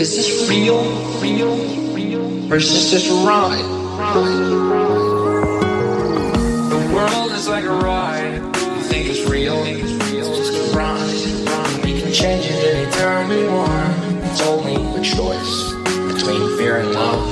Is this real? Or is this just a ride? The world is like a ride. You think it's real? It's just a ride. We can change it anytime we want. It's only a choice between fear and love.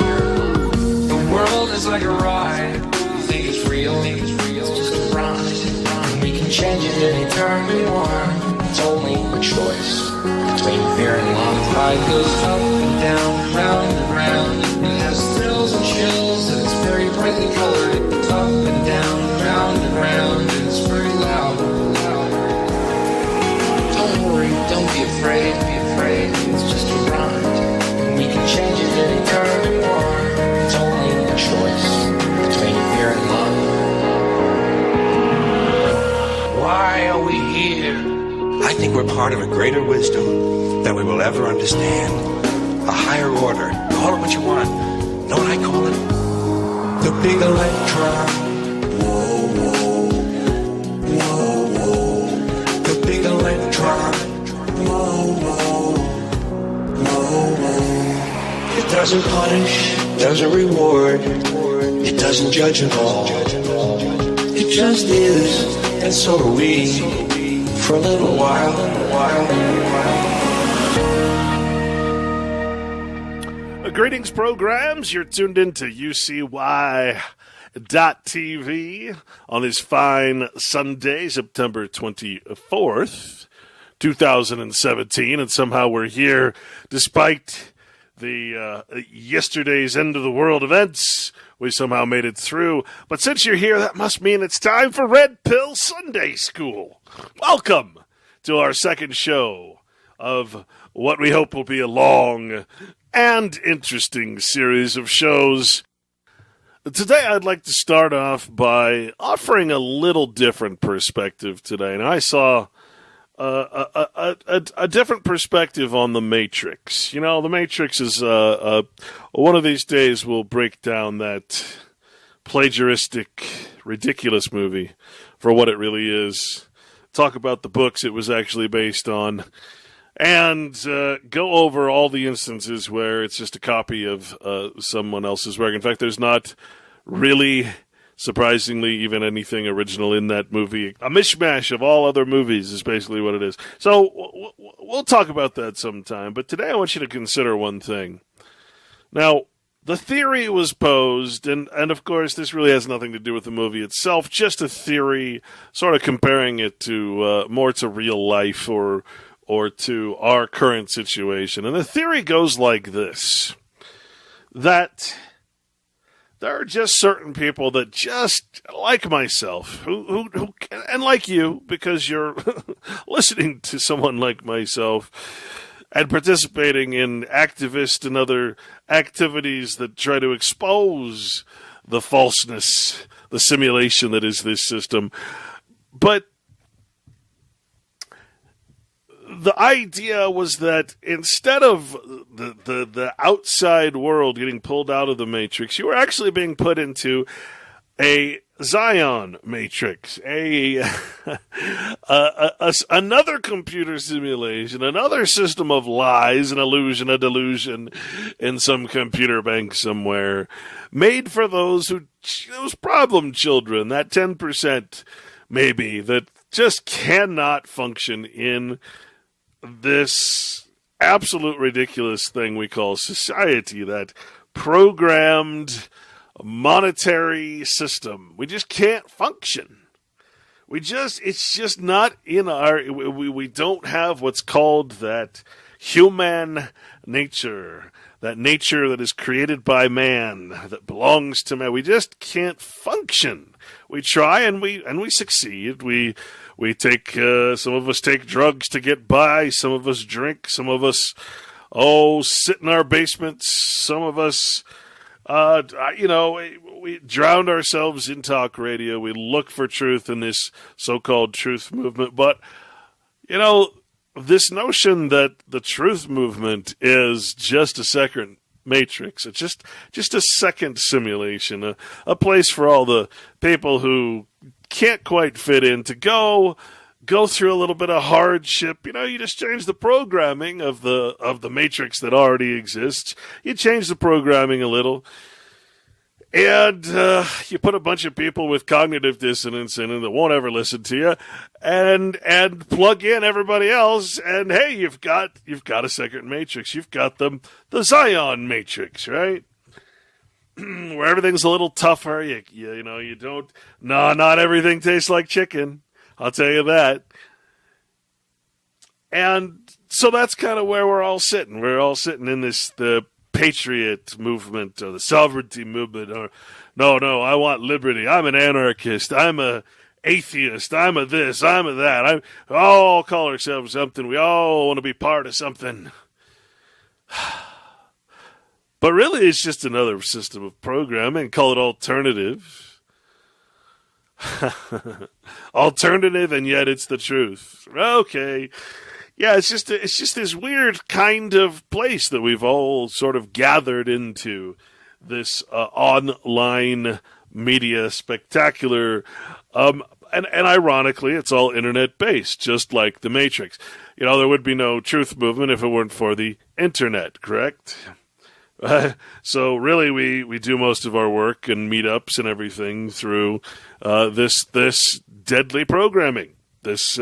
The world is like a ride. You think it's real? It's just a ride. We can change it anytime we want. It's only a choice between fear and love. Life goes up and down, round and round. It has thrills and chills, and it's very brightly colored. It's up and down, round and round, and it's very loud. Don't worry, don't be afraid, it's just a ride. And we can change it anytime we want. It's only a choice between fear and love. Why are we here? I think we're part of a greater wisdom than we will ever understand. A higher order. Call it what you want. Know what I call it? The big electron. Whoa, whoa. Whoa, whoa. The big electron. Whoa, whoa. Whoa, whoa. It doesn't punish, doesn't reward. It doesn't judge at all. It just is, and so are we. For a little while, Greetings, programs. You're tuned in to UCY.TV on this fine Sunday, September 24th, 2017. And somehow we're here despite the yesterday's end of the world events. We somehow made it through. But since you're here, that must mean it's time for Red Pill Sunday School. Welcome to our second show of what we hope will be a long and interesting series of shows. Today I'd like to start off by offering a little different perspective today. And I saw a different perspective on The Matrix. You know, The Matrix is one of these days we'll break down that plagiaristic, ridiculous movie for what it really is. Talk about the books it was actually based on, and go over all the instances where it's just a copy of someone else's work. In fact, there's not really, surprisingly, even anything original in that movie. A mishmash of all other movies is basically what it is. So we'll talk about that sometime, but today I want you to consider one thing. Now, the theory was posed, and of course this really has nothing to do with the movie itself, just a theory, sort of comparing it to more to real life or to our current situation. And the theory goes like this, that there are just certain people that just, like myself, who and like you, because you're listening to someone like myself, and participating in activist and other activities that try to expose the falseness, the simulation that is this system. But the idea was that instead of the outside world getting pulled out of the Matrix, you were actually being put into a Zion Matrix, another computer simulation, another system of lies, an illusion, a delusion in some computer bank somewhere, made for those problem children, that 10% maybe that just cannot function in this absolute ridiculous thing we call society, that programmed monetary system. We just can't function. It's just not in we don't have what's called that human nature, that nature that is created by man, that belongs to man. We just can't function. We try and we succeed. We take, some of us take drugs to get by, some of us drink, some of us, sit in our basements, some of us, we drowned ourselves in talk radio. We look for truth in this so-called truth movement. But, this notion that the truth movement is just a second matrix, it's just a second simulation, a place for all the people who can't quite fit in to go go through a little bit of hardship. You just change the programming of the matrix that already exists. You change the programming a little, and you put a bunch of people with cognitive dissonance in it that won't ever listen to you, and plug in everybody else, and hey, you've got a second matrix. You've got the Zion matrix, right? Where everything's a little tougher. You don't. No, not everything tastes like chicken. I'll tell you that. And so that's kind of where we're all sitting. We're all sitting in the patriot movement or the sovereignty movement. Or no, I want liberty. I'm an anarchist. I'm a atheist. I'm a this. I'm a that. We all call ourselves something. We all want to be part of something. But really, it's just another system of programming. Call it alternative. Alternative, and yet it's the truth. Okay. Yeah, it's just this weird kind of place that we've all sort of gathered into, this online media spectacular. And ironically, it's all internet-based, just like the Matrix. There would be no truth movement if it weren't for the internet, correct? So really, we do most of our work and meetups and everything through this deadly programming, this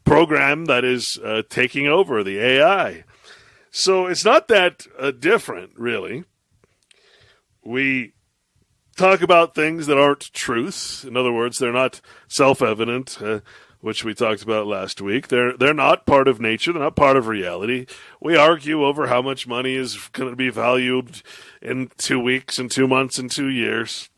program that is taking over the AI. So it's not that different, really. We talk about things that aren't truth. In other words, they're not self-evident, which we talked about last week. They're not part of nature. They're not part of reality. We argue over how much money is going to be valued in 2 weeks and 2 months and 2 years,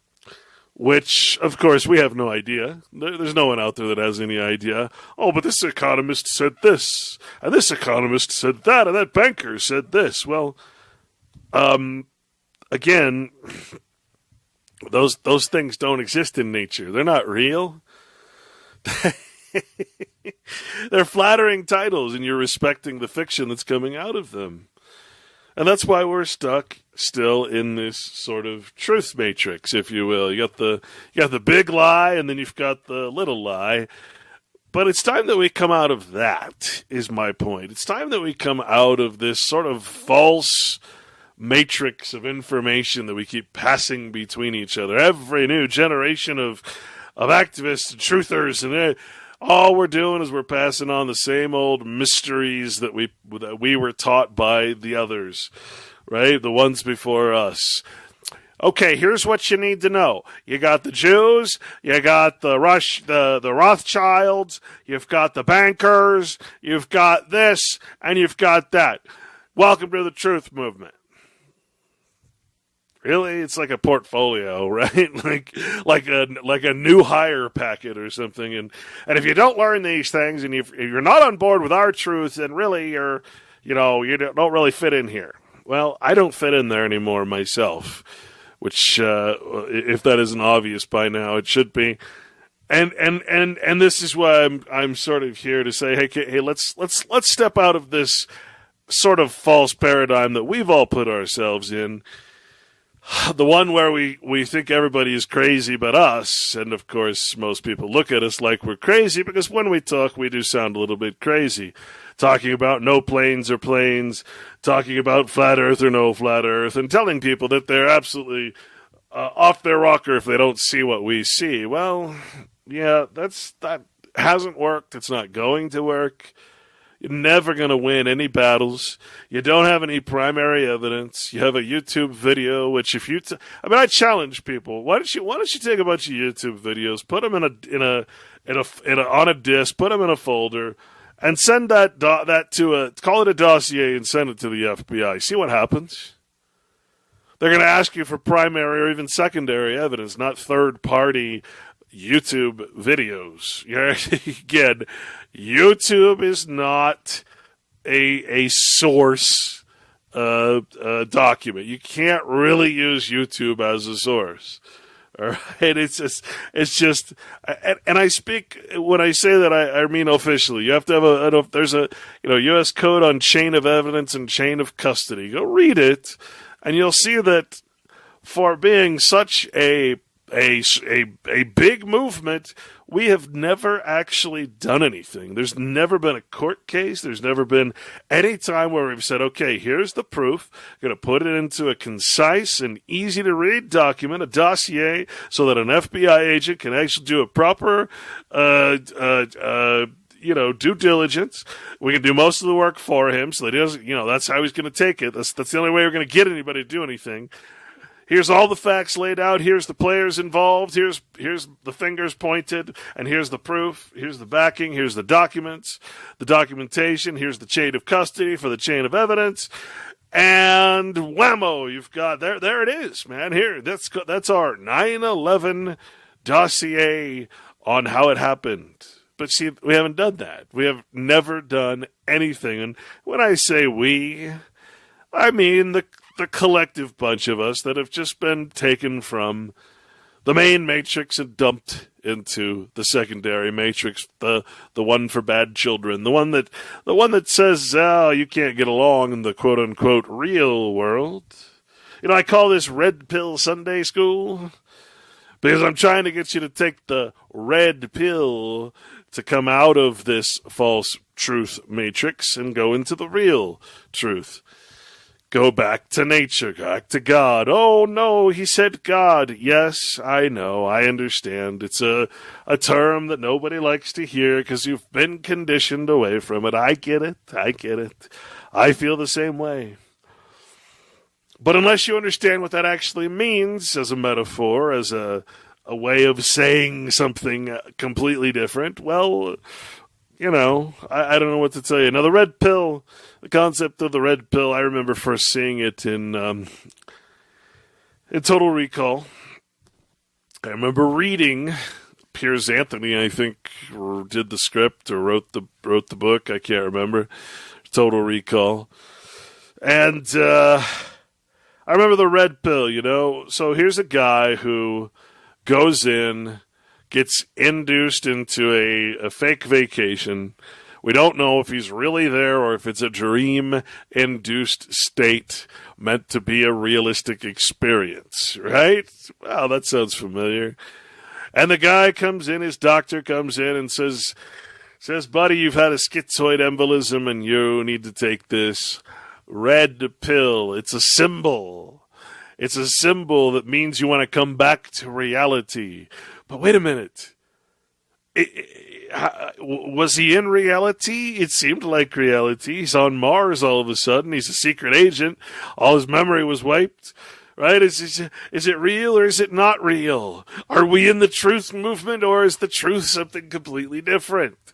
which, of course, we have no idea. There's no one out there that has any idea. Oh, but this economist said this, and this economist said that, and that banker said this. Well, again, those things don't exist in nature. They're not real. They're flattering titles, and you're respecting the fiction that's coming out of them. And that's why we're stuck still in this sort of truth matrix, if you will. You got the big lie, and then you've got the little lie. But it's time that we come out of that, is my point. It's time that we come out of this sort of false matrix of information that we keep passing between each other. Every new generation of activists and truthers, and all we're doing is we're passing on the same old mysteries that we were taught by the others, right? The ones before us. Okay, here's what you need to know. You got the Jews, you got the Rothschilds, you've got the bankers, you've got this, and you've got that. Welcome to the truth movement. Really, it's like a portfolio, right? like a new hire packet or something. And if you don't learn these things, and if you're not on board with our truth, then really you don't really fit in here. Well, I don't fit in there anymore myself, which if that isn't obvious by now, it should be. And this is why I'm sort of here to say, hey, let's step out of this sort of false paradigm that we've all put ourselves in. The one where we think everybody is crazy but us, and of course most people look at us like we're crazy because when we talk we do sound a little bit crazy. Talking about no planes or planes, talking about flat earth or no flat earth, and telling people that they're absolutely off their rocker if they don't see what we see. Well, yeah, that hasn't worked. It's not going to work. You're never going to win any battles. You don't have any primary evidence. You have a YouTube video, which if you, I challenge people. Why don't you take a bunch of YouTube videos, put them on a disc, put them in a folder, and send that to call it a dossier and send it to the FBI. See what happens. They're going to ask you for primary or even secondary evidence, not third-party YouTube videos. Again, YouTube is not a source document. You can't really use YouTube as a source. All right, it's just, and I speak when I say that I mean officially. You have to have there's a U.S. code on chain of evidence and chain of custody. Go read it, and you'll see that for being such a a big movement. We have never actually done anything. There's never been a court case. There's never been any time where we've said, okay, here's the proof. I'm going to put it into a concise and easy to read document, a dossier, so that an FBI agent can actually do a proper, due diligence. We can do most of the work for him so that he doesn't, that's how he's going to take it. That's the only way we're going to get anybody to do anything. Here's all the facts laid out. Here's the players involved. Here's the fingers pointed. And here's the proof. Here's the backing. Here's the documents, the documentation. Here's the chain of custody for the chain of evidence. And whammo, you've got, there it is, man. Here, that's our 9/11 dossier on how it happened. But see, we haven't done that. We have never done anything. And when I say we, I mean the collective bunch of us that have just been taken from the main matrix and dumped into the secondary matrix, the one for bad children, the one that says, oh, you can't get along in the quote unquote real world. I call this red pill Sunday school because I'm trying to get you to take the red pill to come out of this false truth matrix and go into the real truth. Go back to nature, back to God. Oh, no, he said God. Yes, I know, I understand. It's a term that nobody likes to hear because you've been conditioned away from it. I get it. I feel the same way. But unless you understand what that actually means as a metaphor, as a way of saying something completely different, well, I don't know what to tell you. Now, the red pill, the concept of the red pill, I remember first seeing it in Total Recall. I remember reading Piers Anthony, I think, did the script or wrote the book. I can't remember. Total Recall. And I remember the red pill, So here's a guy who goes in, gets induced into a fake vacation. We don't know if he's really there or if it's a dream-induced state meant to be a realistic experience, right? Wow, that sounds familiar. And the guy comes in, his doctor comes in and says, buddy, you've had a schizoid embolism and you need to take this red pill. It's a symbol. It's a symbol that means you want to come back to reality. But wait a minute. Was he in reality? It seemed like reality. He's on Mars all of a sudden. He's a secret agent. All his memory was wiped. Right? Is it real or is it not real? Are we in the truth movement or is the truth something completely different?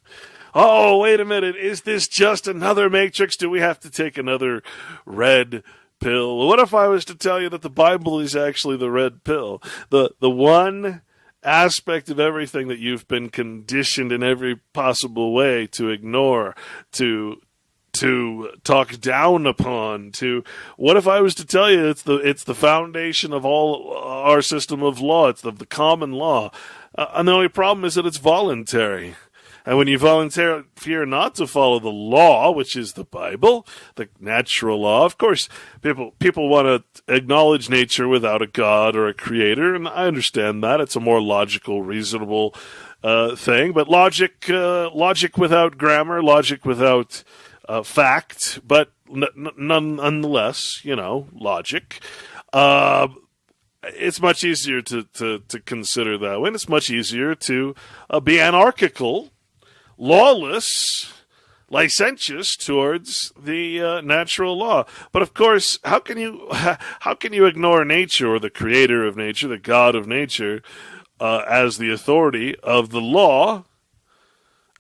Oh, wait a minute. Is this just another matrix? Do we have to take another red pill? What if I was to tell you that the Bible is actually the red pill? The one aspect of everything that you've been conditioned in every possible way to ignore, to talk down upon, what if I was to tell you it's the foundation of all our system of law, it's the common law, and the only problem is that it's voluntary. And when you voluntarily fear not to follow the law, which is the Bible, the natural law, of course, people want to acknowledge nature without a God or a creator, and I understand that. It's a more logical, reasonable thing. But logic without grammar, logic without fact, but nonetheless, logic. It's much easier to consider that way, and it's much easier to be anarchical, lawless, licentious towards the natural law. But of course, how can you ignore nature or the creator of nature, the God of nature, as the authority of the law,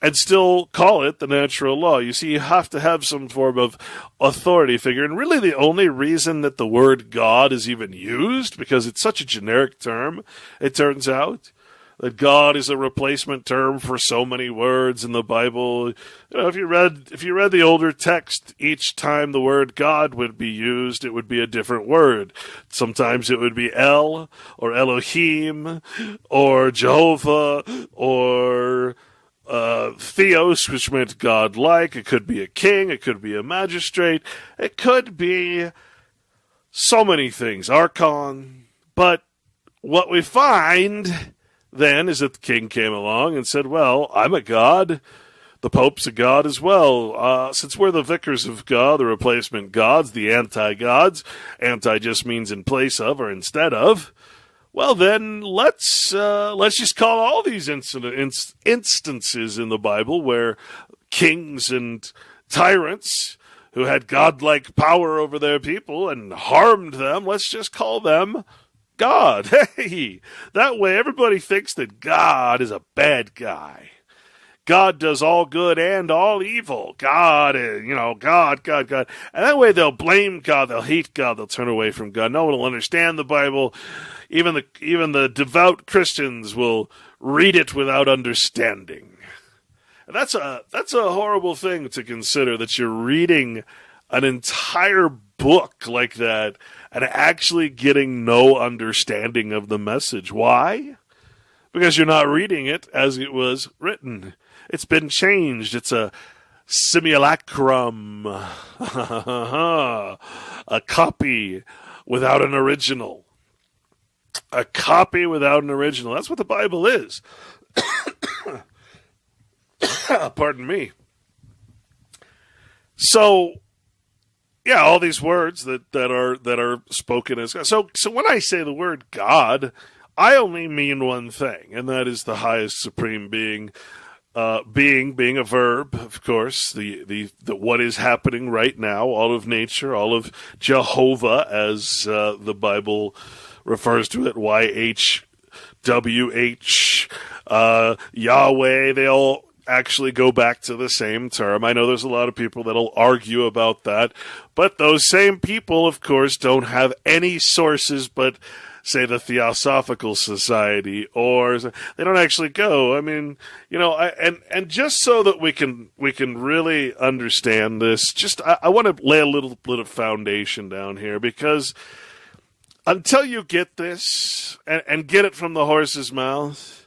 and still call it the natural law? You see, you have to have some form of authority figure. And really the only reason that the word God is even used, because it's such a generic term, it turns out, that God is a replacement term for so many words in the Bible. If you read the older text, each time the word God would be used, it would be a different word. Sometimes it would be El, or Elohim, or Jehovah, or Theos, which meant God-like. It could be a king. It could be a magistrate. It could be so many things. Archon. But what we find then is that the king came along and said, well, I'm a god. The Pope's a god as well. Since we're the vicars of God, the replacement gods, the anti-gods, anti just means in place of or instead of, well then let's just call all these instances in the Bible where kings and tyrants who had godlike power over their people and harmed them, let's just call them God. Hey, that way everybody thinks that God is a bad guy. God does all good and all evil. God is, God. And that way they'll blame God, they'll hate God, they'll turn away from God. No one will understand the Bible. Even the devout Christians will read it without understanding. And that's a horrible thing to consider, that you're reading an entire book like that and actually getting no understanding of the message. Why? Because you're not reading it as it was written. It's been changed. It's a simulacrum, a copy without an original. A copy without an original. That's what the Bible is. Pardon me. So, yeah, all these words that are spoken as God. So when I say the word God, I only mean one thing, and that is the highest supreme being. Being a verb, of course, the what is happening right now, all of nature, all of Jehovah, as the Bible refers to it, YHWH, Yahweh, they all actually go back to the same term. I know there's a lot of people that'll argue about that, but those same people, of course, don't have any sources but, say, the Theosophical Society, or they don't actually go. I mean, and just so that we can really understand this, I want to lay a little bit of foundation down here, because until you get this and get it from the horse's mouth,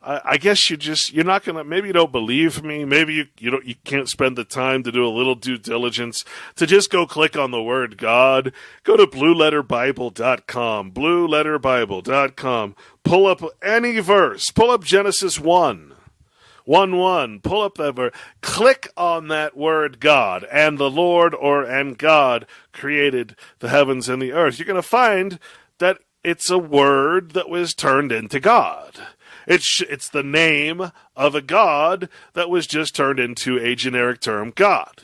I guess you're not gonna. Maybe you don't believe me. Maybe you can't spend the time to do a little due diligence to just go click on the word God. Go to blueletterbible.com. Blueletterbible.com. Pull up any verse. Pull up Genesis 1:1. Pull up that verse. Click on that word God, and the Lord and God created the heavens and the earth. You're gonna find that it's a word that was turned into God. It's the name of a god that was just turned into a generic term, God.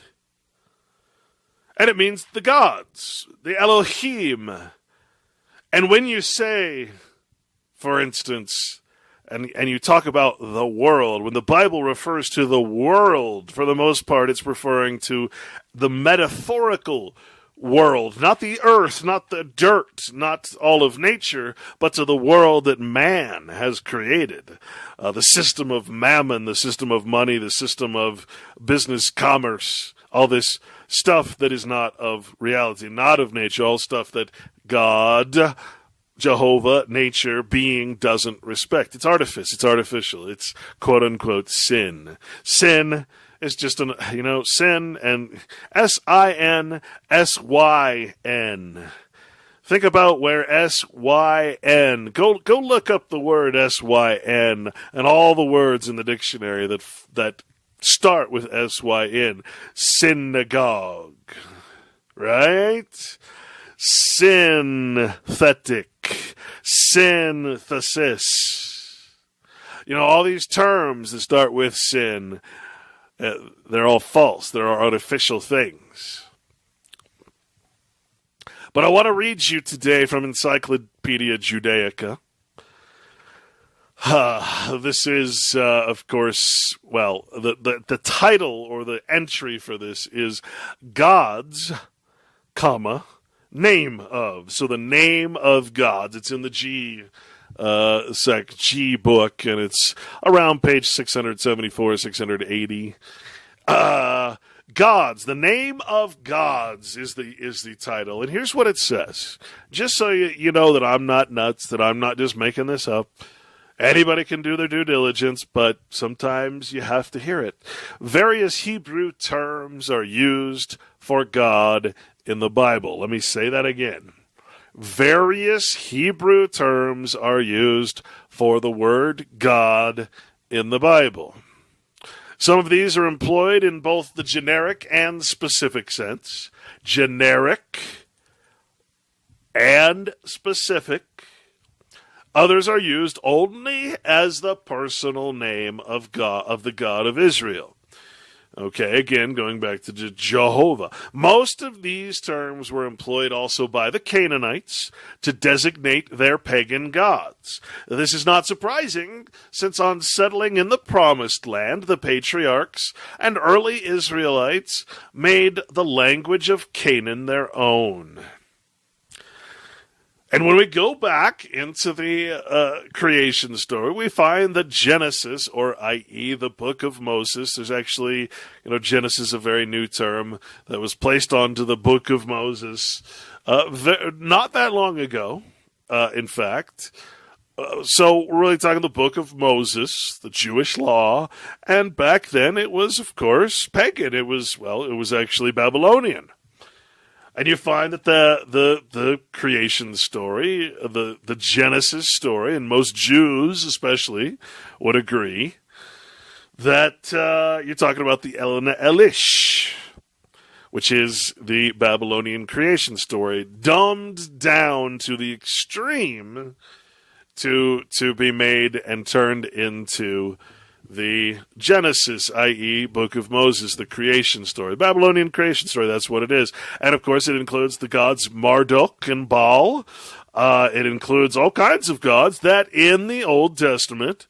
And it means the gods, the Elohim. And when you say, for instance, and you talk about the world, when the Bible refers to the world, for the most part, it's referring to the metaphorical world, not the earth, not the dirt, not all of nature, but to the world that man has created. The system of mammon, the system of money, the system of business, commerce, all this stuff that is not of reality, not of nature, all stuff that God, Jehovah, nature, being doesn't respect. It's artifice, it's artificial, it's quote-unquote sin. Sin is just sin, and SIN, SYN. Think about where SYN. Go look up the word SYN and all the words in the dictionary that start with SYN. Synagogue, right? Synthetic, synthesis. All these terms that start with sin. They're all false. They're artificial things. But I want to read you today from Encyclopedia Judaica. This is, of course, well, the title or the entry for this is Gods, name of. So the name of gods. It's in the G book, and it's around page 674, 680. Gods, the name of gods is the title, and here's what it says. Just so you know that I'm not nuts, that I'm not just making this up. Anybody can do their due diligence, but sometimes you have to hear it. Various Hebrew terms are used for God in the Bible. Let me say that again. various Hebrew terms are used for the word God in the Bible. Some of these are employed in both the generic and specific sense. Generic and specific. Others are used only as the personal name of God, of the God of Israel. Okay, again, going back to Jehovah. Most of these terms were employed also by the Canaanites to designate their pagan gods. This is not surprising, since on settling in the Promised Land, the patriarchs and early Israelites made the language of Canaan their own. And when we go back into the creation story, we find that Genesis, or i.e. the book of Moses, there's actually, Genesis is a very new term that was placed onto the book of Moses not that long ago, in fact. So we're really talking the book of Moses, the Jewish law, and back then it was, of course, pagan. It was actually Babylonian. And you find that the creation story, the Genesis story, and most Jews especially would agree that you're talking about the Elena Elish, which is the Babylonian creation story, dumbed down to the extreme to be made and turned into the Genesis, i.e. Book of Moses, the creation story. The Babylonian creation story, that's what it is. And, of course, it includes the gods Marduk and Baal. It includes all kinds of gods that in the Old Testament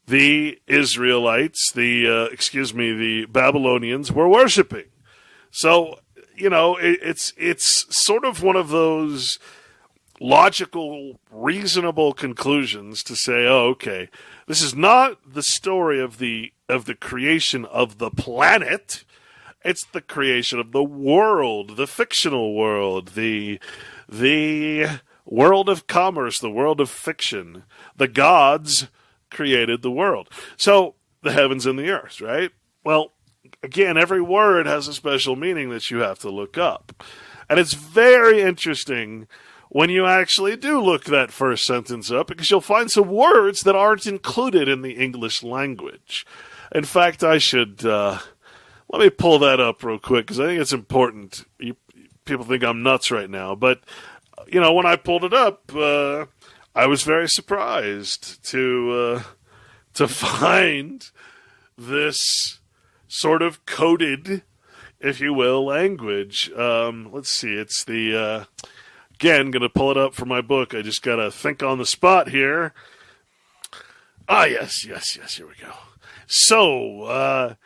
the Israelites, the Babylonians were worshiping. So, it's sort of one of those logical, reasonable conclusions to say, oh, okay, this is not the story of the creation of the planet. It's the creation of the world, the fictional world, the world of commerce, the world of fiction. The gods created the world. So, the heavens and the earth, right? Well, again, every word has a special meaning that you have to look up. And it's very interesting when you actually do look that first sentence up, because you'll find some words that aren't included in the English language. In fact, I should, let me pull that up real quick, because I think it's important. People think I'm nuts right now, but, when I pulled it up, I was very surprised to find this sort of coded, if you will, language. Let's see, it's the... Again, going to pull it up from my book. I just got to think on the spot here. Yes, here we go. So,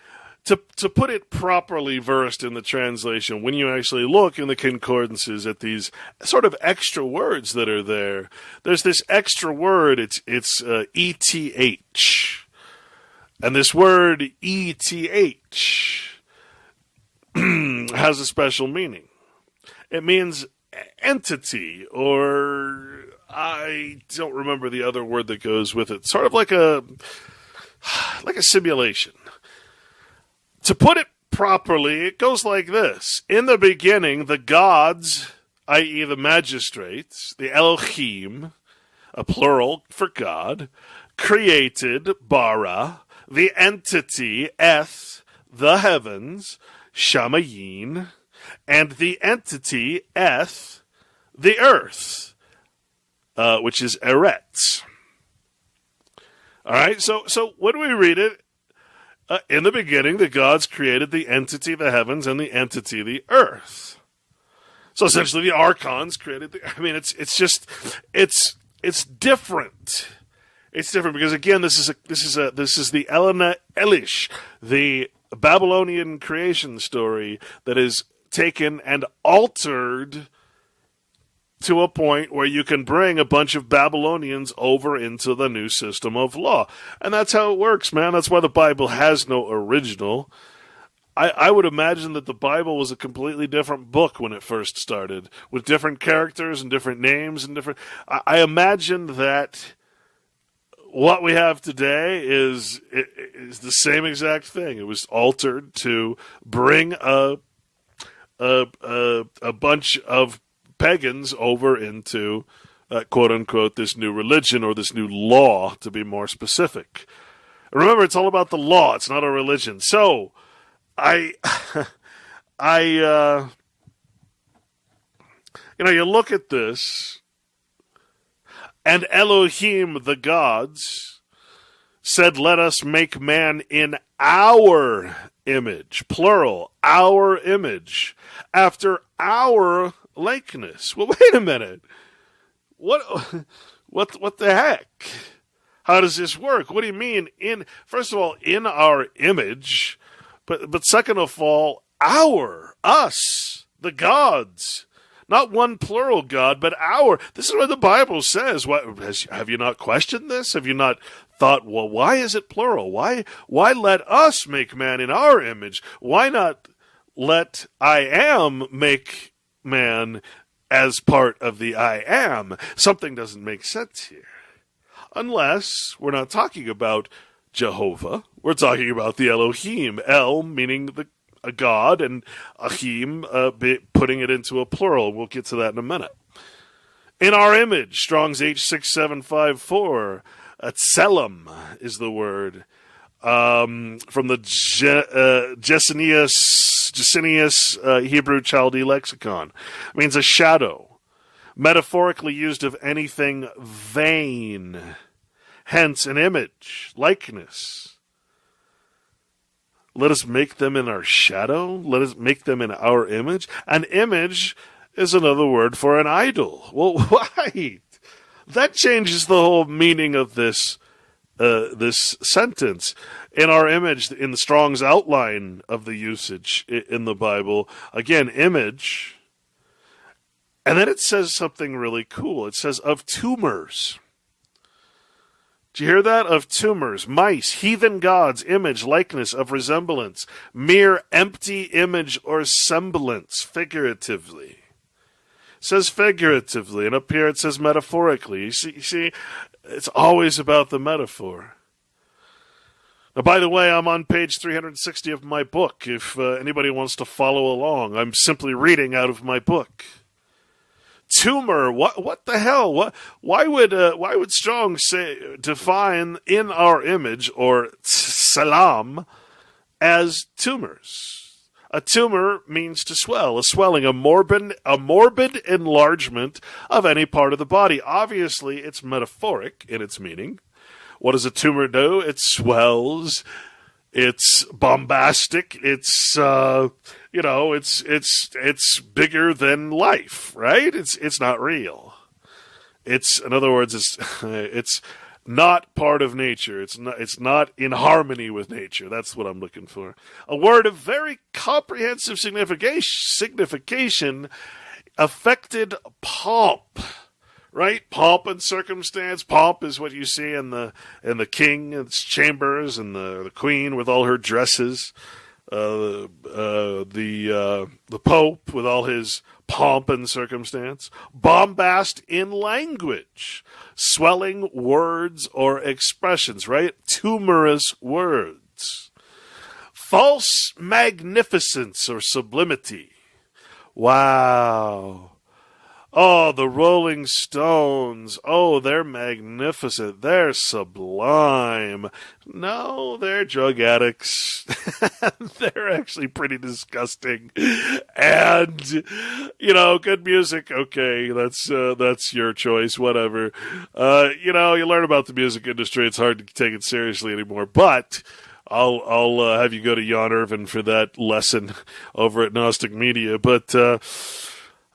to put it properly versed in the translation, when you actually look in the concordances at these sort of extra words that are there, there's this extra word, it's ETH. And this word ETH has a special meaning. It means entity, or I don't remember the other word that goes with it. Sort of like a simulation. To put it properly, it goes like this. In the beginning, the gods, i.e. the magistrates, the Elohim, a plural for God, created bara, the entity, eth, the heavens, shamayim, and the entity, eth, the earth, which is eretz. All right, so when we read it, in the beginning, the gods created the entity, the heavens, and the entity, the earth. So essentially, the archons created it's different. It's different because again, this is the Elena Elish, the Babylonian creation story that is taken and altered to a point where you can bring a bunch of Babylonians over into the new system of law. And that's how it works, man. That's why the Bible has no original. I would imagine that the Bible was a completely different book when it first started, with different characters and different names and different... I imagine that what we have today is the same exact thing. It was altered to bring a bunch of pagans over into, quote-unquote, this new religion or this new law, to be more specific. Remember, it's all about the law. It's not a religion. So, you look at this, and Elohim, the gods, said, let us make man in our image, plural, our image, after our likeness. Well, wait a minute. What the heck? How does this work? What do you mean first of all, in our image, but second of all, us, the gods. Not one plural God, but our. This is what the Bible says. Have you not questioned this? Have you not thought, well, why is it plural? Why let us make man in our image? Why not let I am make man as part of the I am? Something doesn't make sense here. Unless we're not talking about Jehovah. We're talking about the Elohim. El meaning a God, and Achim putting it into a plural. We'll get to that in a minute. In our image, Strong's H6754, Tselem is the word. From the Jessenius Hebrew Chaldee lexicon. It means a shadow, metaphorically used of anything vain. Hence, an image, likeness. Let us make them in our shadow. Let us make them in our image. An image is another word for an idol. Well, why? That changes the whole meaning of this sentence. In our image, in the Strong's outline of the usage in the Bible, again, image. And then it says something really cool. It says, of tumors. Do you hear that? Of tumors, mice, heathen gods, image, likeness, of resemblance, mere empty image or semblance, figuratively. It says figuratively, and up here it says metaphorically. You see, it's always about the metaphor. Now, by the way, I'm on page 360 of my book. If anybody wants to follow along, I'm simply reading out of my book. Tumor, what the hell? Why would Strong define in our image or salam as tumors? A tumor means to swell, a swelling, a morbid enlargement of any part of the body. Obviously, it's metaphoric in its meaning. What does a tumor do? It swells. It's bombastic. It's it's bigger than life, right? It's not real. In other words, it's not part of nature. It's not in harmony with nature. That's what I'm looking for. A word of very comprehensive signification, affected pomp. Right? Pomp and circumstance. Pomp is what you see in the king's chambers and the queen with all her dresses. The Pope with all his pomp and circumstance. Bombast in language. Swelling words or expressions, right? Tumorous words. False magnificence or sublimity. Wow. Oh, the Rolling Stones. Oh, they're magnificent. They're sublime. No, they're drug addicts. They're actually pretty disgusting. And, good music. Okay, that's your choice, whatever. You learn about the music industry. It's hard to take it seriously anymore. But I'll have you go to Jan Irvin for that lesson over at Gnostic Media. But,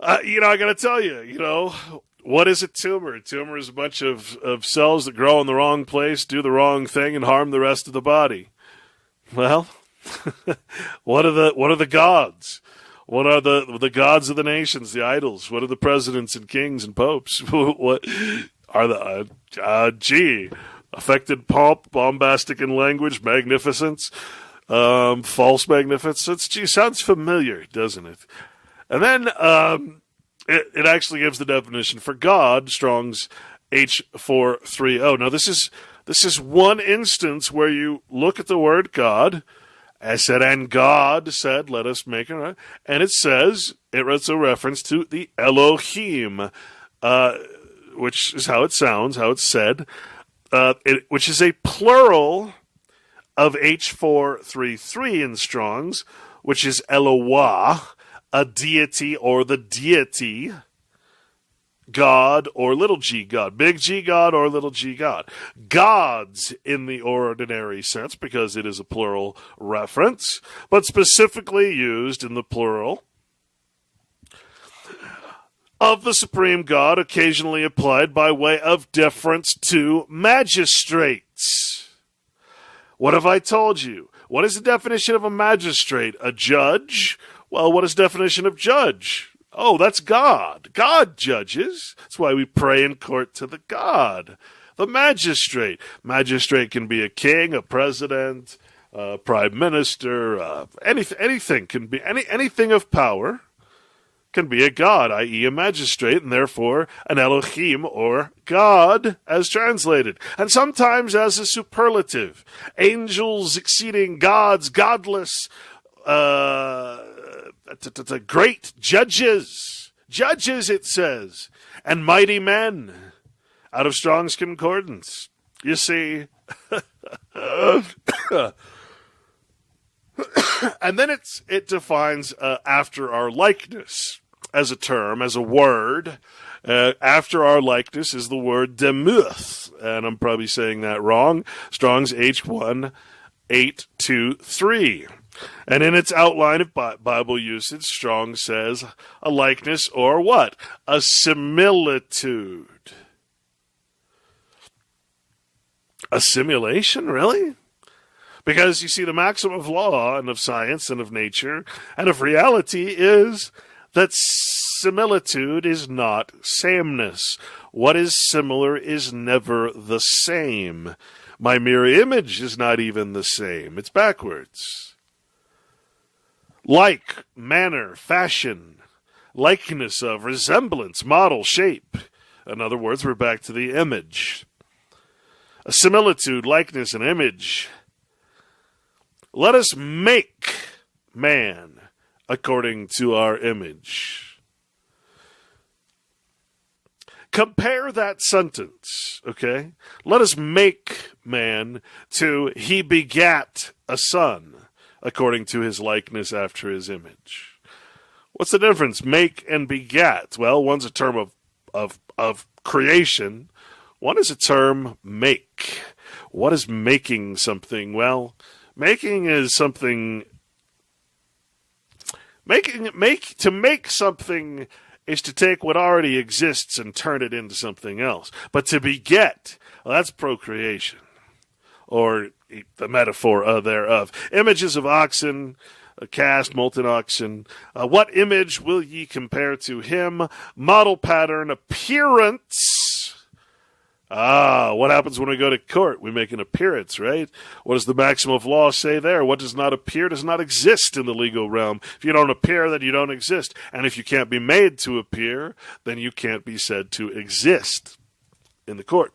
I got to tell you, what is a tumor? A tumor is a bunch of cells that grow in the wrong place, do the wrong thing, and harm the rest of the body. Well, what are the gods? What are the gods of the nations, the idols? What are the presidents and kings and popes? What are the affected pomp, bombastic in language, magnificence, false magnificence? Gee, sounds familiar, doesn't it? And then it actually gives the definition for God, Strong's H430. Now, this is one instance where you look at the word God I said, and God said, let us make it. And it says, it's a reference to the Elohim, which is how it sounds, how it's said, which is a plural of H433 in Strong's, which is Eloah, a deity or the deity, God or little g God, big G God or little g God. Gods in the ordinary sense, because it is a plural reference, but specifically used in the plural of the supreme God, occasionally applied by way of deference to magistrates. What have I told you? What is the definition of a magistrate? A judge? Well, what is the definition of judge? Oh, that's God. God judges. That's why we pray in court to the God. The magistrate. Magistrate can be a king, a president, a prime minister, anything can be, anything of power can be a god, i.e. a magistrate, and therefore an Elohim, or God, as translated. And sometimes as a superlative. Angels exceeding gods, godless, great judges. Judges, it says. And mighty men. Out of Strong's Concordance. You see. And then it defines after our likeness as a term, as a word. After our likeness is the word demuth, and I'm probably saying that wrong. Strong's H1823. And in its outline of Bible usage, Strong says a likeness or what? A similitude. A simulation, really? Because you see, the maxim of law and of science and of nature and of reality is that similitude is not sameness. What is similar is never the same. My mirror image is not even the same. It's backwards. Like, manner, fashion, likeness of, resemblance, model, shape. In other words, we're back to the image. A similitude, likeness, and image. Let us make man according to our image. Compare that sentence, okay? Let us make man to he begat a son according to his likeness after his image. What's the difference? Make and begat. Well, one's a term of creation. One is a term make. What is making something? Well, making is something. To make something is to take what already exists and turn it into something else. But to beget, well, that's procreation, or the metaphor thereof. Images of oxen, cast, molten oxen. What image will ye compare to him? Model, pattern, appearance. What happens when we go to court? We make an appearance, right? What does the maxim of law say there? What does not appear does not exist in the legal realm. If you don't appear, then you don't exist. And if you can't be made to appear, then you can't be said to exist in the court.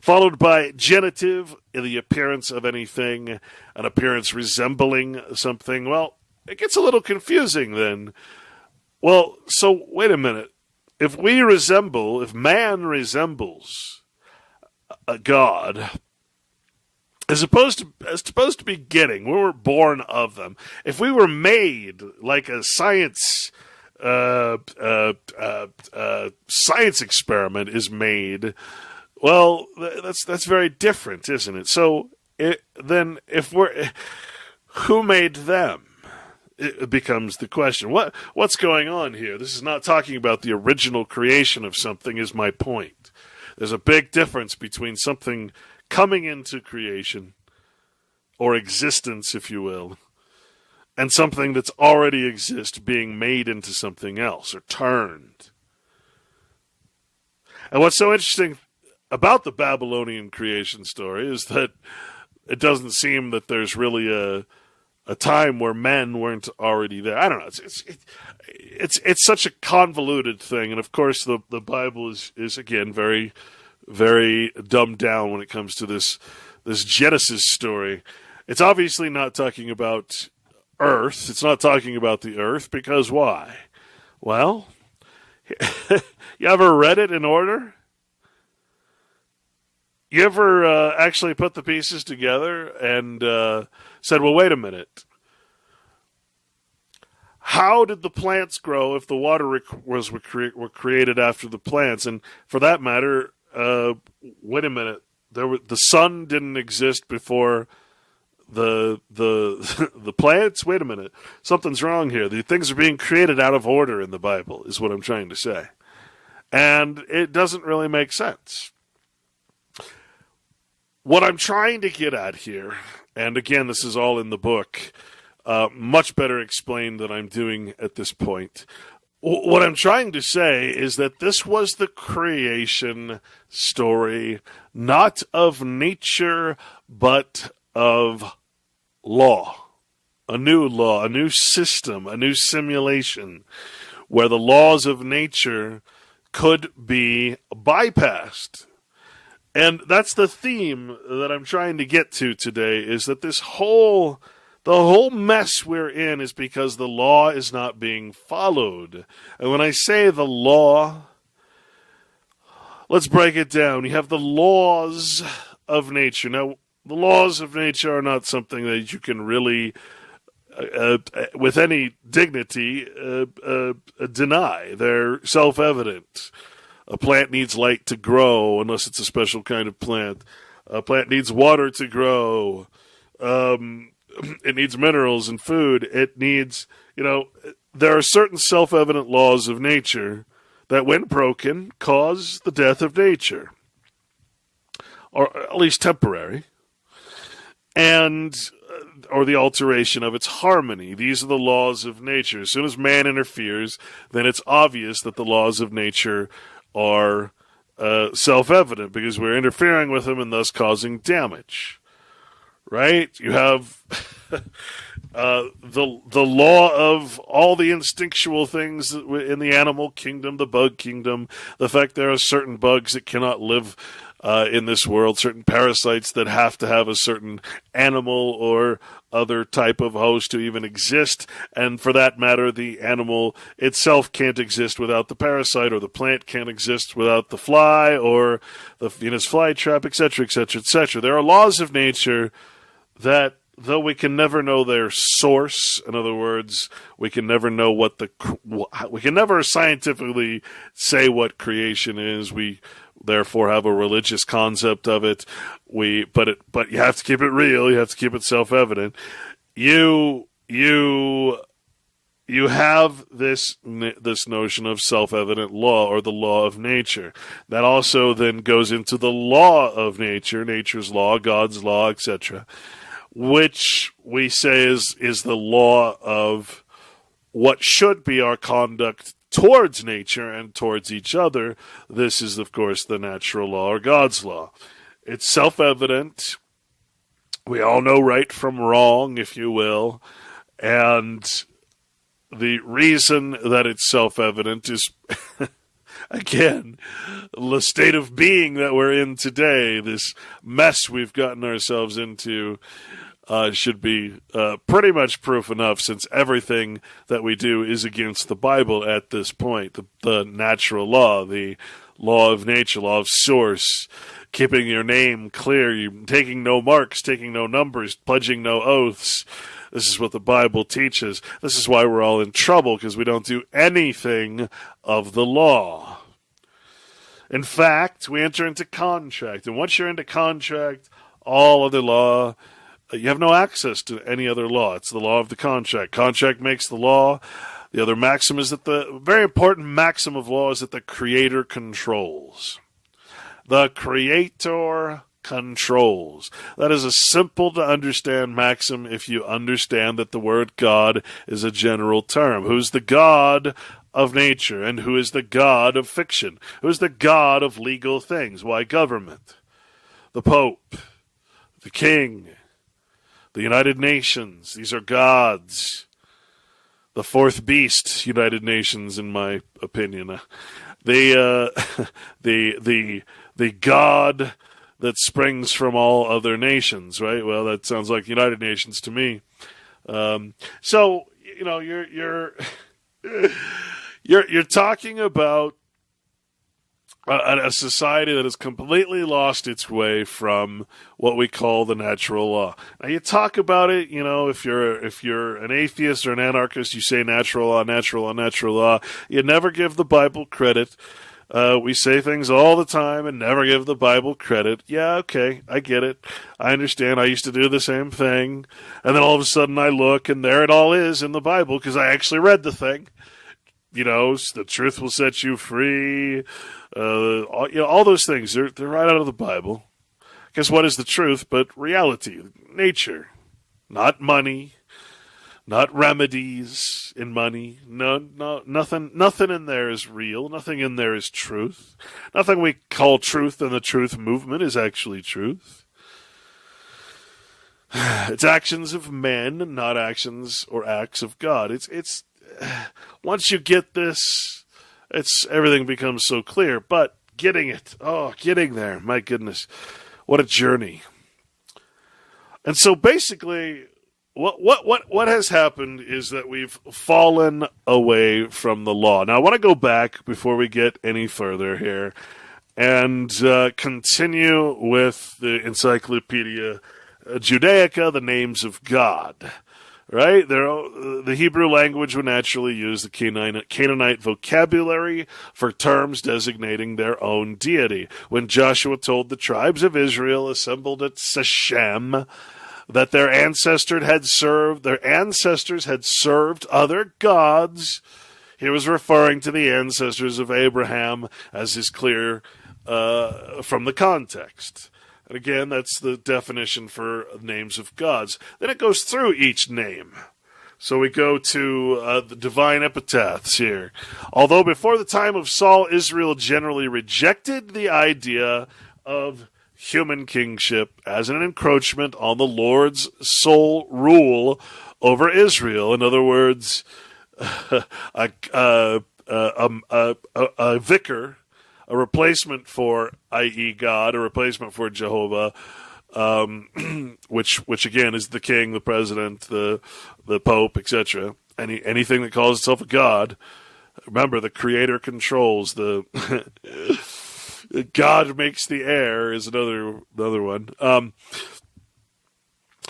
Followed by genitive, the appearance of anything, an appearance resembling something. Well, it gets a little confusing then. Well, so wait a minute. If man resembles a God, as opposed to beginning, we were born of them. If we were made like a science experiment is made, well, that's very different, isn't it? So then, who made them? It becomes the question. What's going on here? This is not talking about the original creation of something, is my point. There's a big difference between something coming into creation, or existence, if you will, and something that's already exists being made into something else, or turned. And what's so interesting about the Babylonian creation story is that it doesn't seem that there's really a time where men weren't already there. I don't know. It's such a convoluted thing, and of course the Bible is again very, very dumbed down when it comes to this Genesis story. It's obviously not talking about Earth. It's not talking about the Earth, because why? Well, you ever read it in order? You ever actually put the pieces together and said, well, wait a minute. How did the plants grow if the water were created after the plants? And for that matter, wait a minute. The sun didn't exist before the the plants. Wait a minute. Something's wrong here. The things are being created out of order in the Bible, is what I'm trying to say. And it doesn't really make sense. What I'm trying to get at here, and again, this is all in the book, much better explained than I'm doing at this point. What I'm trying to say is that this was the creation story, not of nature, but of law. A new system, a new simulation, where the laws of nature could be bypassed. And that's the theme that I'm trying to get to today, is that the whole mess we're in is because the law is not being followed. And when I say the law, let's break it down. You have the laws of nature. Now, the laws of nature are not something that you can really, with any dignity, deny. They're self-evident. A plant needs light to grow, unless it's a special kind of plant. A plant needs water to grow. It needs minerals and food. It needs, there are certain self-evident laws of nature that, when broken, cause the death of nature, or at least temporary, or the alteration of its harmony. These are the laws of nature. As soon as man interferes, then it's obvious that the laws of nature are self-evident, because we're interfering with them and thus causing damage. Right? You have the law of all the instinctual things in the animal kingdom, the bug kingdom, the fact there are certain bugs that cannot live in this world, certain parasites that have to have a certain animal or other type of host to even exist, and for that matter, the animal itself can't exist without the parasite, or the plant can't exist without the fly, or the Venus flytrap, etc., etc., etc. There are laws of nature that, though we can never know their source, in other words, we can never know we can never scientifically say what creation is. We therefore have a religious concept of it. But you have to keep it real. You have to keep it self-evident. You have this notion of self-evident law, or the law of nature. That also then goes into the law of nature, nature's law, God's law, etc., which we say is the law of what should be our conduct towards nature and towards each other. This is, of course, the natural law, or God's law. It's self-evident. We all know right from wrong, if you will. And the reason that it's self-evident is, again, the state of being that we're in today, this mess we've gotten ourselves into, should be pretty much proof enough, since everything that we do is against the Bible at this point. The natural law, the law of nature, law of source, keeping your name clear, you taking no marks, taking no numbers, pledging no oaths. This is what the Bible teaches. This is why we're all in trouble, because we don't do anything of the law. In fact, we enter into contract, and once you're into contract, all other law, you have no access to any other law. It's the law of the contract. Contract makes the law. The other maxim is that the very important maxim of law is that the Creator controls. The Creator controls. That is a simple to understand maxim if you understand that the word God is a general term. Who's the God of nature, and who is the God of fiction? Who is the God of legal things? Why, government, the Pope, the King, the United Nations. These are gods. The fourth beast, United Nations, in my opinion. The God that springs from all other nations, right? Well, that sounds like United Nations to me. So you're talking about a society that has completely lost its way from what we call the natural law. Now you talk about it, if you're an atheist or an anarchist, you say natural law, natural law, natural law. You never give the Bible credit. We say things all the time and never give the Bible credit. Yeah, okay, I get it. I understand. I used to do the same thing. And then all of a sudden I look and there it all is in the Bible because I actually read the thing. The truth will set you free. All those things, they're right out of the Bible. Guess what is the truth but reality, nature, not money, not remedies in money. No, nothing in there is real. Nothing in there is truth. Nothing we call truth in the truth movement is actually truth. It's actions of men, not actions or acts of God. It's once you get this, everything becomes so clear. But getting there, my goodness, what a journey. And so basically, what has happened is that we've fallen away from the law. Now, I want to go back before we get any further here and continue with the Encyclopedia Judaica, the names of God. Right? The Hebrew language would naturally use the Canaanite vocabulary for terms designating their own deity. When Joshua told the tribes of Israel assembled at Shechem that their ancestors had served other gods, he was referring to the ancestors of Abraham, as is clear from the context. And again, that's the definition for names of gods. Then it goes through each name. So we go to the divine epitaphs here. Although before the time of Saul, Israel generally rejected the idea of human kingship as an encroachment on the Lord's sole rule over Israel. In other words, a vicar, a replacement for, i.e. God, a replacement for Jehovah, which again is the king, the president, the pope, etc. Anything that calls itself a god. Remember, the creator controls. The God makes the air is another one.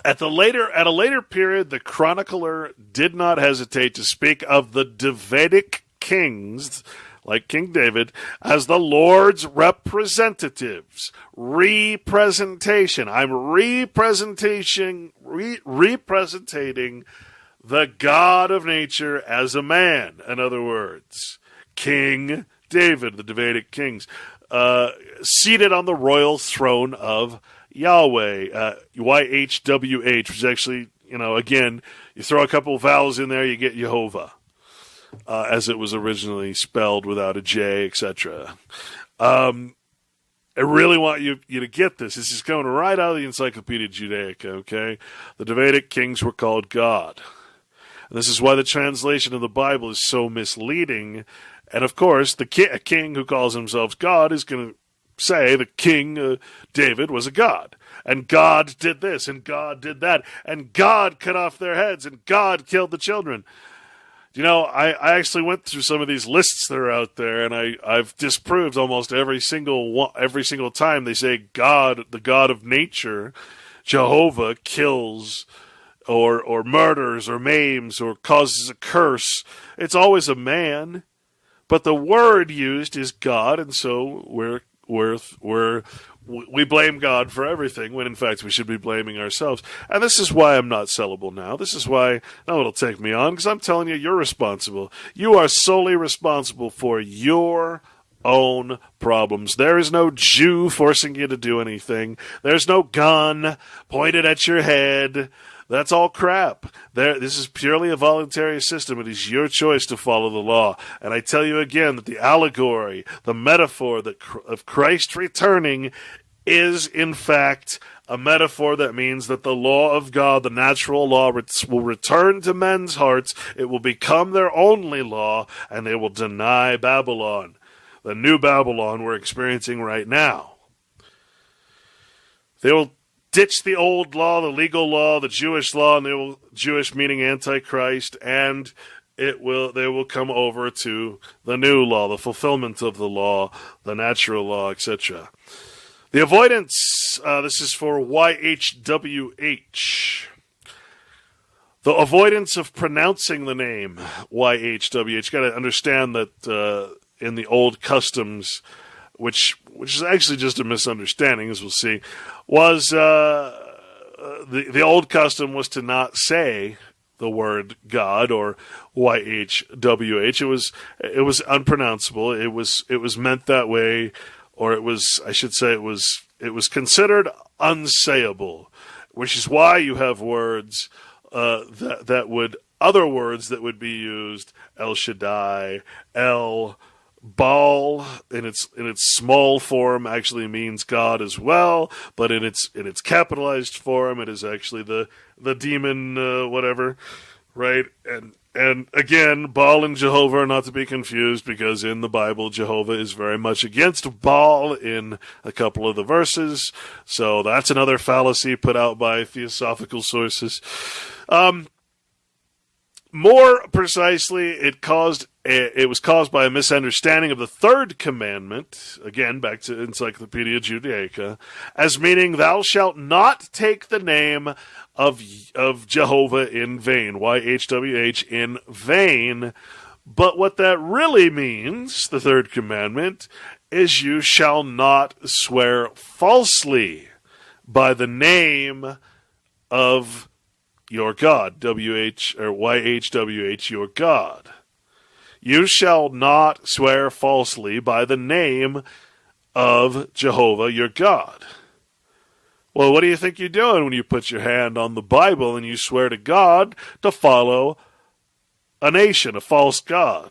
At a later period, the chronicler did not hesitate to speak of the Davidic kings, like King David, as the Lord's representatives. Representation. I'm representing the God of nature as a man. In other words, King David, the Davidic kings, seated on the royal throne of Yahweh, YHWH, which is actually, again, you throw a couple vowels in there, you get Jehovah. As it was originally spelled without a J, etc. I really want you to get this. This is coming right out of the Encyclopedia Judaica, okay? The Davidic kings were called God. And this is why the translation of the Bible is so misleading. And of course, a king who calls himself God is going to say the king David was a god. And God did this, and God did that, and God cut off their heads, and God killed the children. I actually went through some of these lists that are out there, and I've disproved almost every single time they say God, the God of nature, Jehovah, kills or murders or maims or causes a curse. It's always a man, but the word used is God, and so we blame God for everything when in fact we should be blaming ourselves. And this is why I'm not sellable now. This is why no one will take me on, because I'm telling you, you're responsible. You are solely responsible for your own problems. There is no Jew forcing you to do anything. There's no gun pointed at your head. That's all crap. This is purely a voluntary system. It is your choice to follow the law. And I tell you again that the allegory, the metaphor of Christ returning is, in fact, a metaphor that means that the law of God, the natural law, will return to men's hearts. It will become their only law, and they will deny Babylon, the new Babylon we're experiencing right now. They will ditch the old law, the legal law, the Jewish law, and they will, Jewish meaning Antichrist, and they will come over to the new law, the fulfillment of the law, the natural law, etc. The avoidance, this is for YHWH. The avoidance of pronouncing the name YHWH. Got to understand that in the old customs, which is actually just a misunderstanding, as we'll see, was the old custom was to not say the word God or YHWH. It was unpronounceable. It was meant that way, or it was considered unsayable, which is why you have words other words that would be used, El Shaddai, El Baal in its small form actually means God as well, but in its capitalized form it is actually the demon whatever, right? And again, Baal and Jehovah are not to be confused, because in the Bible Jehovah is very much against Baal in a couple of the verses. So that's another fallacy put out by theosophical sources. More precisely, it was caused by a misunderstanding of the third commandment, again, back to Encyclopedia Judaica, as meaning, thou shalt not take the name of Jehovah in vain, YHWH, in vain. But what that really means, the third commandment, is you shall not swear falsely by the name of your God, WH or YHWH, your God. You shall not swear falsely by the name of Jehovah, your God. Well, what do you think you're doing when you put your hand on the Bible and you swear to God to follow a nation, a false god,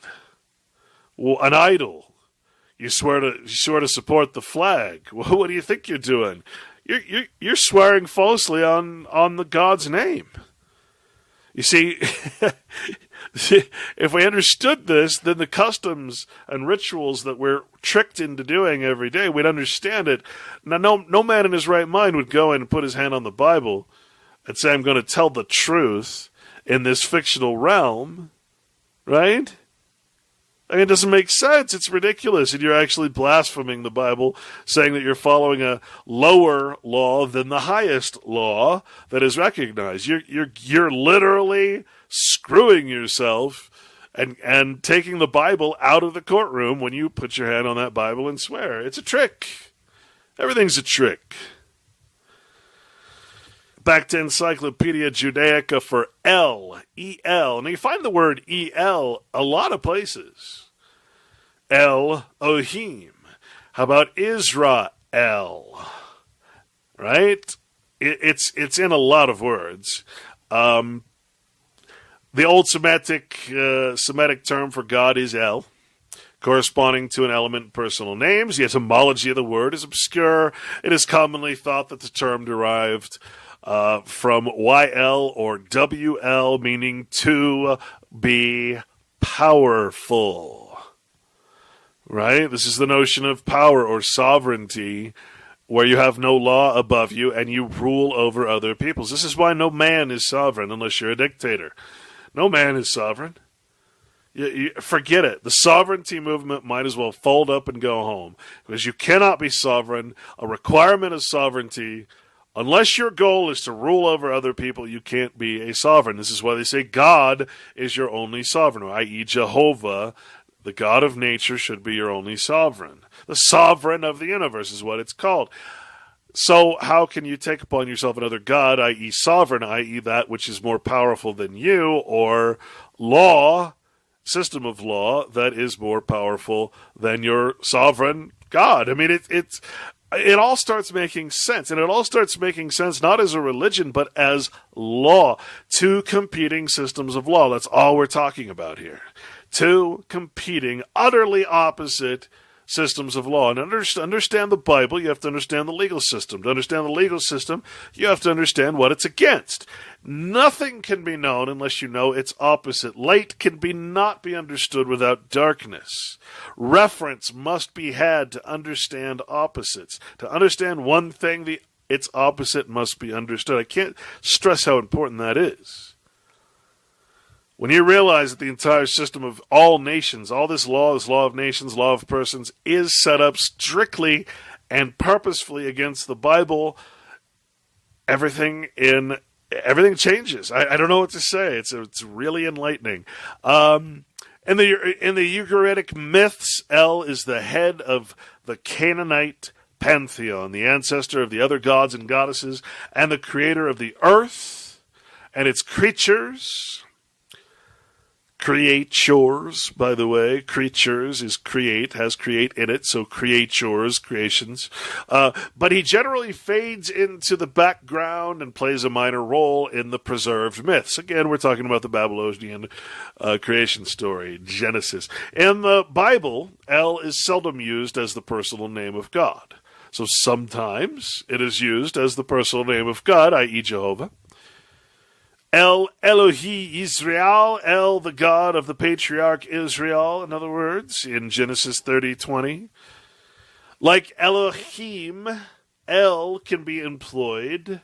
an idol? You swear to support the flag. Well, what do you think you're doing? You're swearing falsely on the God's name. You see, if we understood this, then the customs and rituals that we're tricked into doing every day, we'd understand it. Now, no man in his right mind would go in and put his hand on the Bible and say, I'm going to tell the truth in this fictional realm, right? I mean, it doesn't make sense. It's ridiculous. And you're actually blaspheming the Bible, saying that you're following a lower law than the highest law that is recognized. You're literally screwing yourself and taking the Bible out of the courtroom when you put your hand on that Bible and swear. It's a trick. Everything's a trick. Back to Encyclopedia Judaica for El, E-L. Now you find the word E-L a lot of places. El-Ohim. How about Israel? Right? It's in a lot of words. The old Semitic term for God is El, corresponding to an element in personal names. The etymology of the word is obscure. It is commonly thought that the term derived from YL or WL, meaning to be powerful. Right? This is the notion of power or sovereignty, where you have no law above you and you rule over other peoples. This is why no man is sovereign unless you're a dictator. No man is sovereign. Forget it. The sovereignty movement might as well fold up and go home, because you cannot be sovereign. A requirement of sovereignty, unless your goal is to rule over other people, you can't be a sovereign. This is why they say God is your only sovereign, i.e. Jehovah, the God of nature, should be your only sovereign. The sovereign of the universe is what it's called. So how can you take upon yourself another God, i.e. sovereign, i.e. that which is more powerful than you, or law, system of law, that is more powerful than your sovereign God? I mean, it all starts making sense, and it all starts making sense not as a religion, but as law. Two competing systems of law. That's all we're talking about here. Two competing, utterly opposite systems of law. And to understand the Bible, you have to understand the legal system. To understand the legal system, you have to understand what it's against. Nothing can be known unless you know its opposite. Light can not be understood without darkness. Reference must be had to understand opposites. To understand one thing, the its opposite must be understood. I can't stress how important that is. When you realize that the entire system of all nations, all this law of nations, law of persons, is set up strictly and purposefully against the Bible, everything changes. I don't know what to say. It's really enlightening. In the Ugaritic myths, El is the head of the Canaanite pantheon, the ancestor of the other gods and goddesses, and the creator of the earth and its creatures. Creatures, by the way. Creatures is create, has create in it, so creatures, creations. But he generally fades into the background and plays a minor role in the preserved myths. Again, we're talking about the Babylonian creation story, Genesis. In the Bible, El is seldom used as the personal name of God. So sometimes it is used as the personal name of God, i.e. Jehovah. El Elohi Israel, El, the God of the patriarch Israel, in other words, in Genesis 30:20. Like Elohim, El can be employed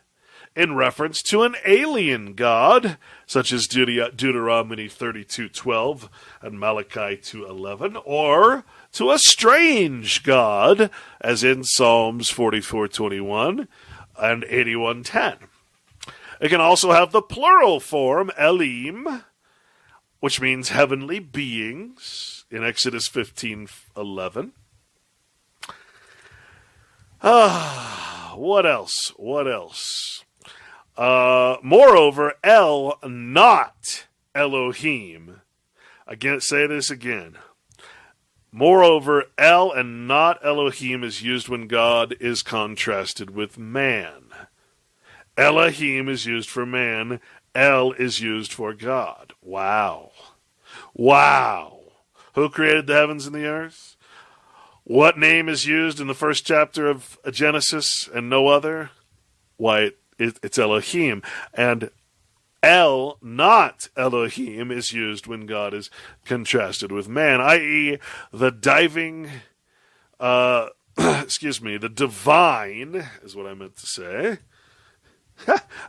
in reference to an alien god, such as Deuteronomy 32:12 and Malachi 2:11, or to a strange god, as in Psalms 44:21 and 81:10. It can also have the plural form, Elim, which means heavenly beings, in Exodus 15:11. What else? Moreover, El, not Elohim. Again, say this again. Moreover, El and not Elohim is used when God is contrasted with man. Elohim is used for man. El is used for God. Wow. Who created the heavens and the earth? What name is used in the first chapter of Genesis and no other? Why, it's Elohim. And El, not Elohim, is used when God is contrasted with man, i.e. the the divine, is what I meant to say.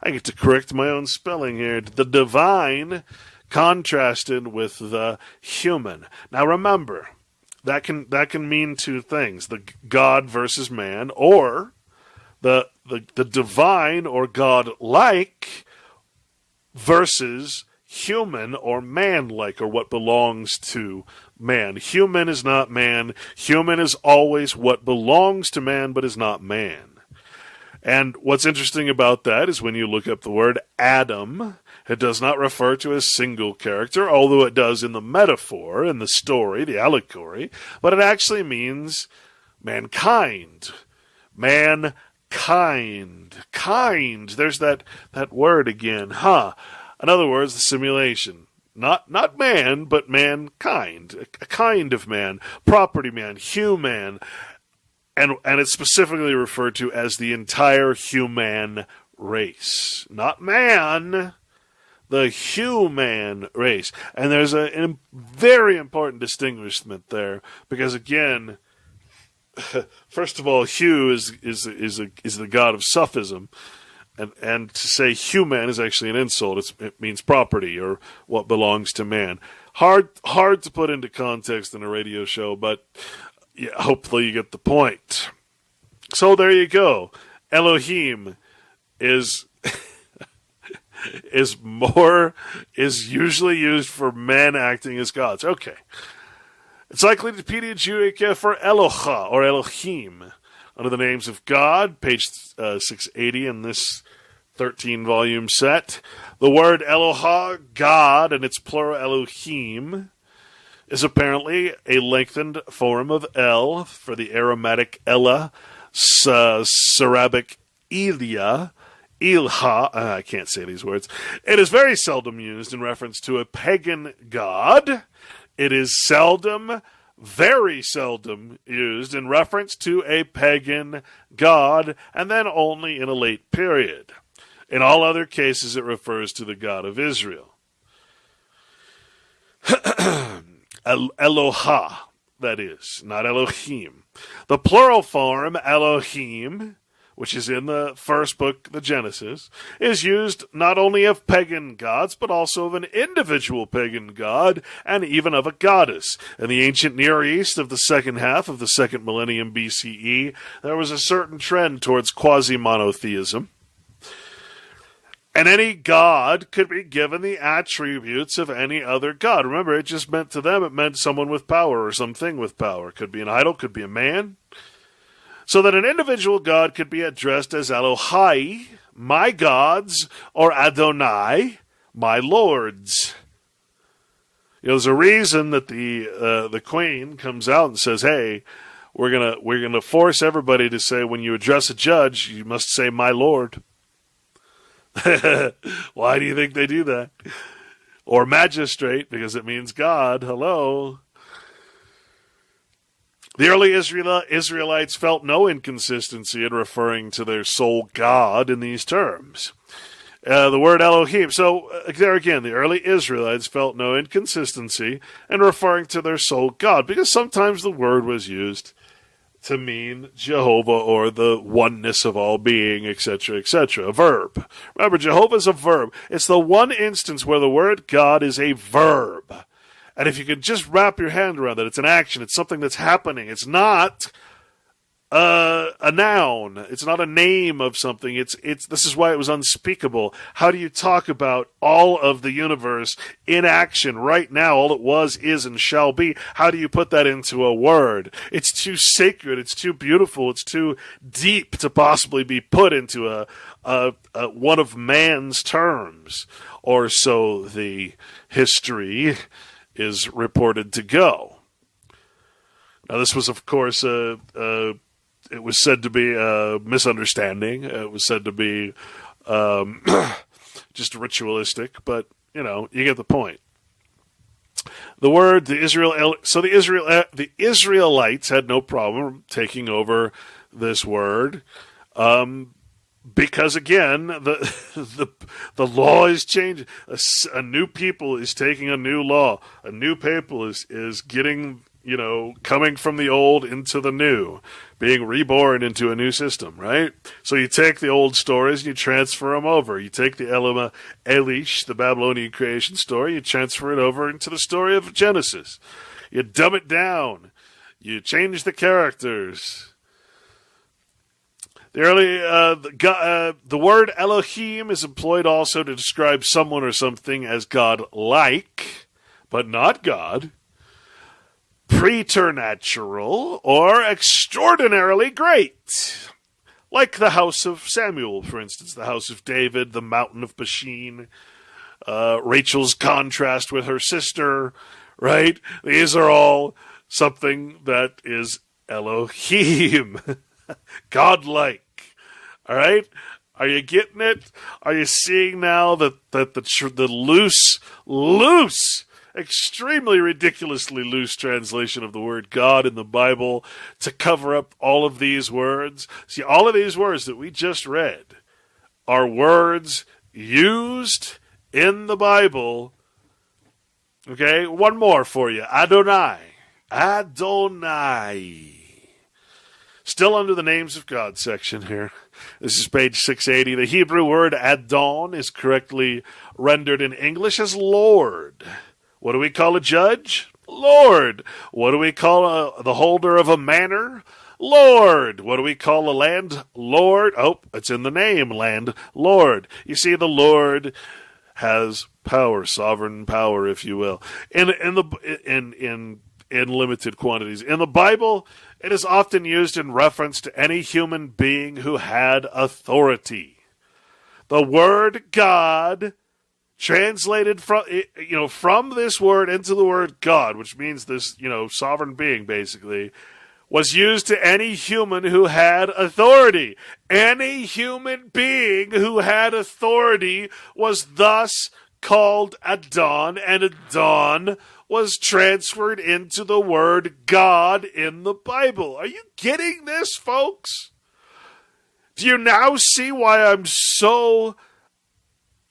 I get to correct my own spelling here. The divine contrasted with the human. Now remember, that can mean two things: the God versus man, or the divine or God-like versus human or man-like, or what belongs to man. Human is not man. Human is always what belongs to man, but is not man. And what's interesting about that is when you look up the word Adam, it does not refer to a single character, although it does in the metaphor, in the story, the allegory, but it actually means mankind. Mankind. Kind. There's that word again. In other words, the simulation. Not man, but mankind. A kind of man. Property man. Human. And it's specifically referred to as the entire human race. Not man, the human race. And there's a very important distinguishment there, because again, first of all, Hu is the god of sophism, and to say human is actually an insult. It means property or what belongs to man. Hard to put into context in a radio show, but yeah, hopefully you get the point. So there you go. Elohim is usually used for men acting as gods. Okay. Encyclopedia Judaica for Eloha or Elohim under the names of God, page 680 in this 13-volume set. The word Eloha, God, and its plural Elohim, is apparently a lengthened form of El for the aromatic Ella, Syrabic Elia, Ilha. I can't say these words. It is very seldom used in reference to a pagan god. It is very seldom used in reference to a pagan god, and then only in a late period. In all other cases, it refers to the God of Israel. Eloha, that is, not Elohim. The plural form, Elohim, which is in the first book, the Genesis, is used not only of pagan gods, but also of an individual pagan god, and even of a goddess. In the ancient Near East of the second half of the second millennium BCE, there was a certain trend towards quasi-monotheism. And any god could be given the attributes of any other god. Remember, it just meant to them, it meant someone with power or something with power. Could be an idol, could be a man. So that an individual god could be addressed as Elohai, my gods, or Adonai, my lords. There's a reason that the queen comes out and says, "Hey, we're gonna force everybody to say when you address a judge, you must say my lord." Why do you think they do that? Or magistrate, because it means God. Hello. The early Israelites felt no inconsistency in referring to their sole God in these terms. The word Elohim. So, there again, the early Israelites felt no inconsistency in referring to their sole God, because sometimes the word was used to mean Jehovah or the oneness of all being, etc., etc. A verb. Remember, Jehovah is a verb. It's the one instance where the word God is a verb. And if you could just wrap your hand around that, it's an action. It's something that's happening. It's not a noun. It's not a name of something. This is why it was unspeakable. How do you talk about all of the universe in action right now? All it was, is, and shall be. How do you put that into a word? It's too sacred. It's too beautiful. It's too deep to possibly be put into a one of man's terms, or so the history is reported to go. Now, this was, of course, it was said to be a misunderstanding. It was said to be just ritualistic, but, you get the point. The word, the Israelites had no problem taking over this word, because again, the law is changing. A new people is taking a new law. A new people is getting, coming from the old into the new, being reborn into a new system, right? So you take the old stories and you transfer them over. You take the Elama Elish, the Babylonian creation story, you transfer it over into the story of Genesis. You dumb it down. You change the characters. The word Elohim is employed also to describe someone or something as God-like, but not God, preternatural, or extraordinarily great. Like the house of Samuel, for instance, the house of David, the mountain of Bashan, Rachel's contrast with her sister, right? These are all something that is Elohim. God-like. All right? Are you getting it? Are you seeing now that the loose, extremely ridiculously loose translation of the word God in the Bible to cover up all of these words? See, all of these words that we just read are words used in the Bible. Okay? One more for you. Adonai. Adonai. Still under the names of God section here. This is page 680. The Hebrew word Adon is correctly rendered in English as Lord. What do we call a judge? Lord. What do we call the holder of a manor? Lord. What do we call a land? Lord. Oh, it's in the name, land lord. You see, the Lord has power, sovereign power, if you will, in limited quantities. In the Bible, it is often used in reference to any human being who had authority. The word God, translated from this word into the word God, which means this, sovereign being, basically, was used to any human who had authority. Any human being who had authority was thus called Adon, and Adon was transferred into the word God in the Bible. Are you getting this, folks? Do you now see why I'm so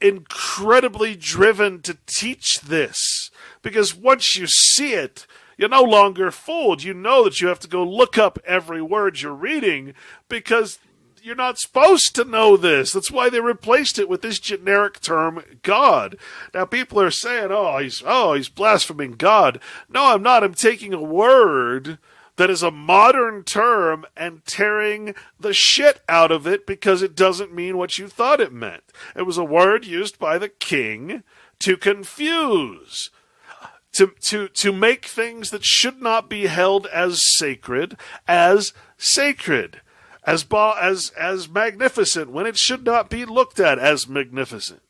incredibly driven to teach this? Because once you see it, you're no longer fooled. You know that you have to go look up every word you're reading, because you're not supposed to know this. That's why they replaced it with this generic term, God. Now people are saying, he's blaspheming God. No, I'm not. I'm taking a word that is a modern term and tearing the shit out of it because it doesn't mean what you thought it meant. It was a word used by the king to confuse, to make things that should not be held as sacred, as magnificent, when it should not be looked at as magnificent.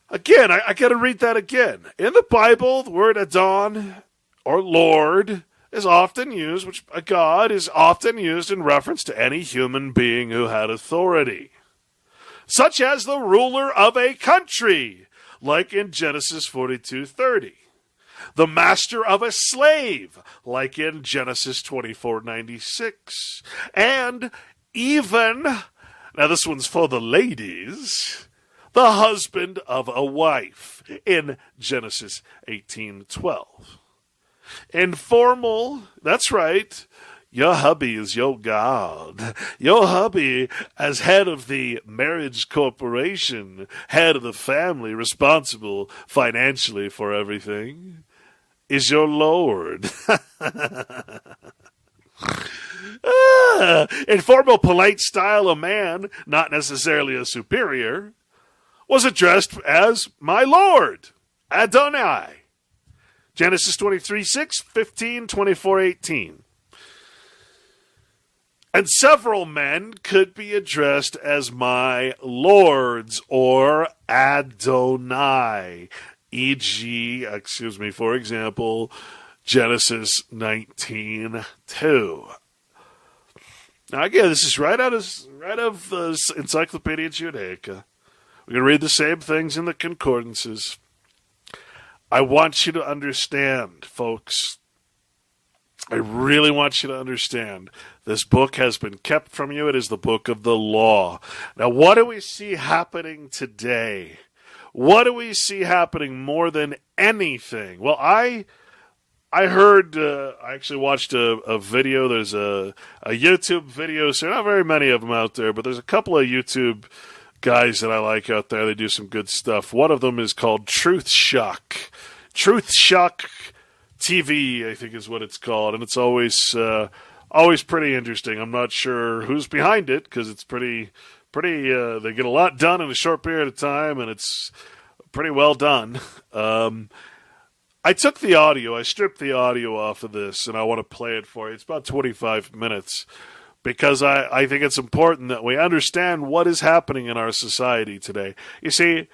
Again, I got to read that again. In the Bible, the word Adon, or Lord, is often used, which a God is often used in reference to any human being who had authority, such as the ruler of a country, like in Genesis 42:30. The master of a slave, like in Genesis 24:96. And even, now this one's for the ladies, the husband of a wife, in Genesis 18:12. Informal, that's right, your hubby is your God. Your hubby, as head of the marriage corporation, head of the family, responsible financially for everything, is your Lord. Informal, polite style, a man, not necessarily a superior, was addressed as my Lord, Adonai. Genesis 23:6, 15, 24:18. And several men could be addressed as my lords or Adonai. For example, Genesis 19:2. Now again, this is right out of the Encyclopedia Judaica. We're going to read the same things in the concordances. I want you to understand, folks. I really want you to understand. This book has been kept from you. It is the book of the law. Now, what do we see happening today? What do we see happening more than anything? Well, I heard, I actually watched a video. There's a YouTube video. So not very many of them out there, but there's a couple of YouTube guys that I like out there. They do some good stuff. One of them is called Truth Shock. Truth Shock TV, I think is what it's called. And it's always pretty interesting. I'm not sure who's behind it because it's pretty, they get a lot done in a short period of time, and it's pretty well done. I took the audio, I stripped the audio off of this, and I want to play it for you. It's about 25 minutes because I think it's important that we understand what is happening in our society today. You see,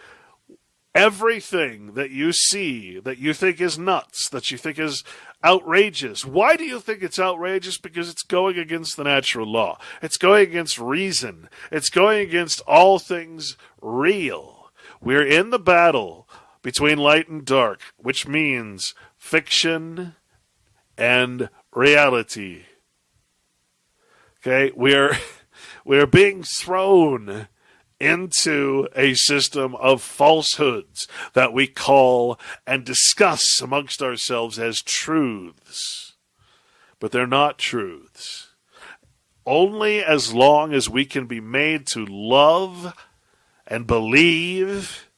everything that you see that you think is nuts, that you think is outrageous. Why do you think it's outrageous? Because it's going against the natural law. It's going against reason. It's going against all things real. We're in the battle between light and dark, which means fiction and reality. Okay, we're being thrown into a system of falsehoods that we call and discuss amongst ourselves as truths. But they're not truths. Only as long as we can be made to love and believe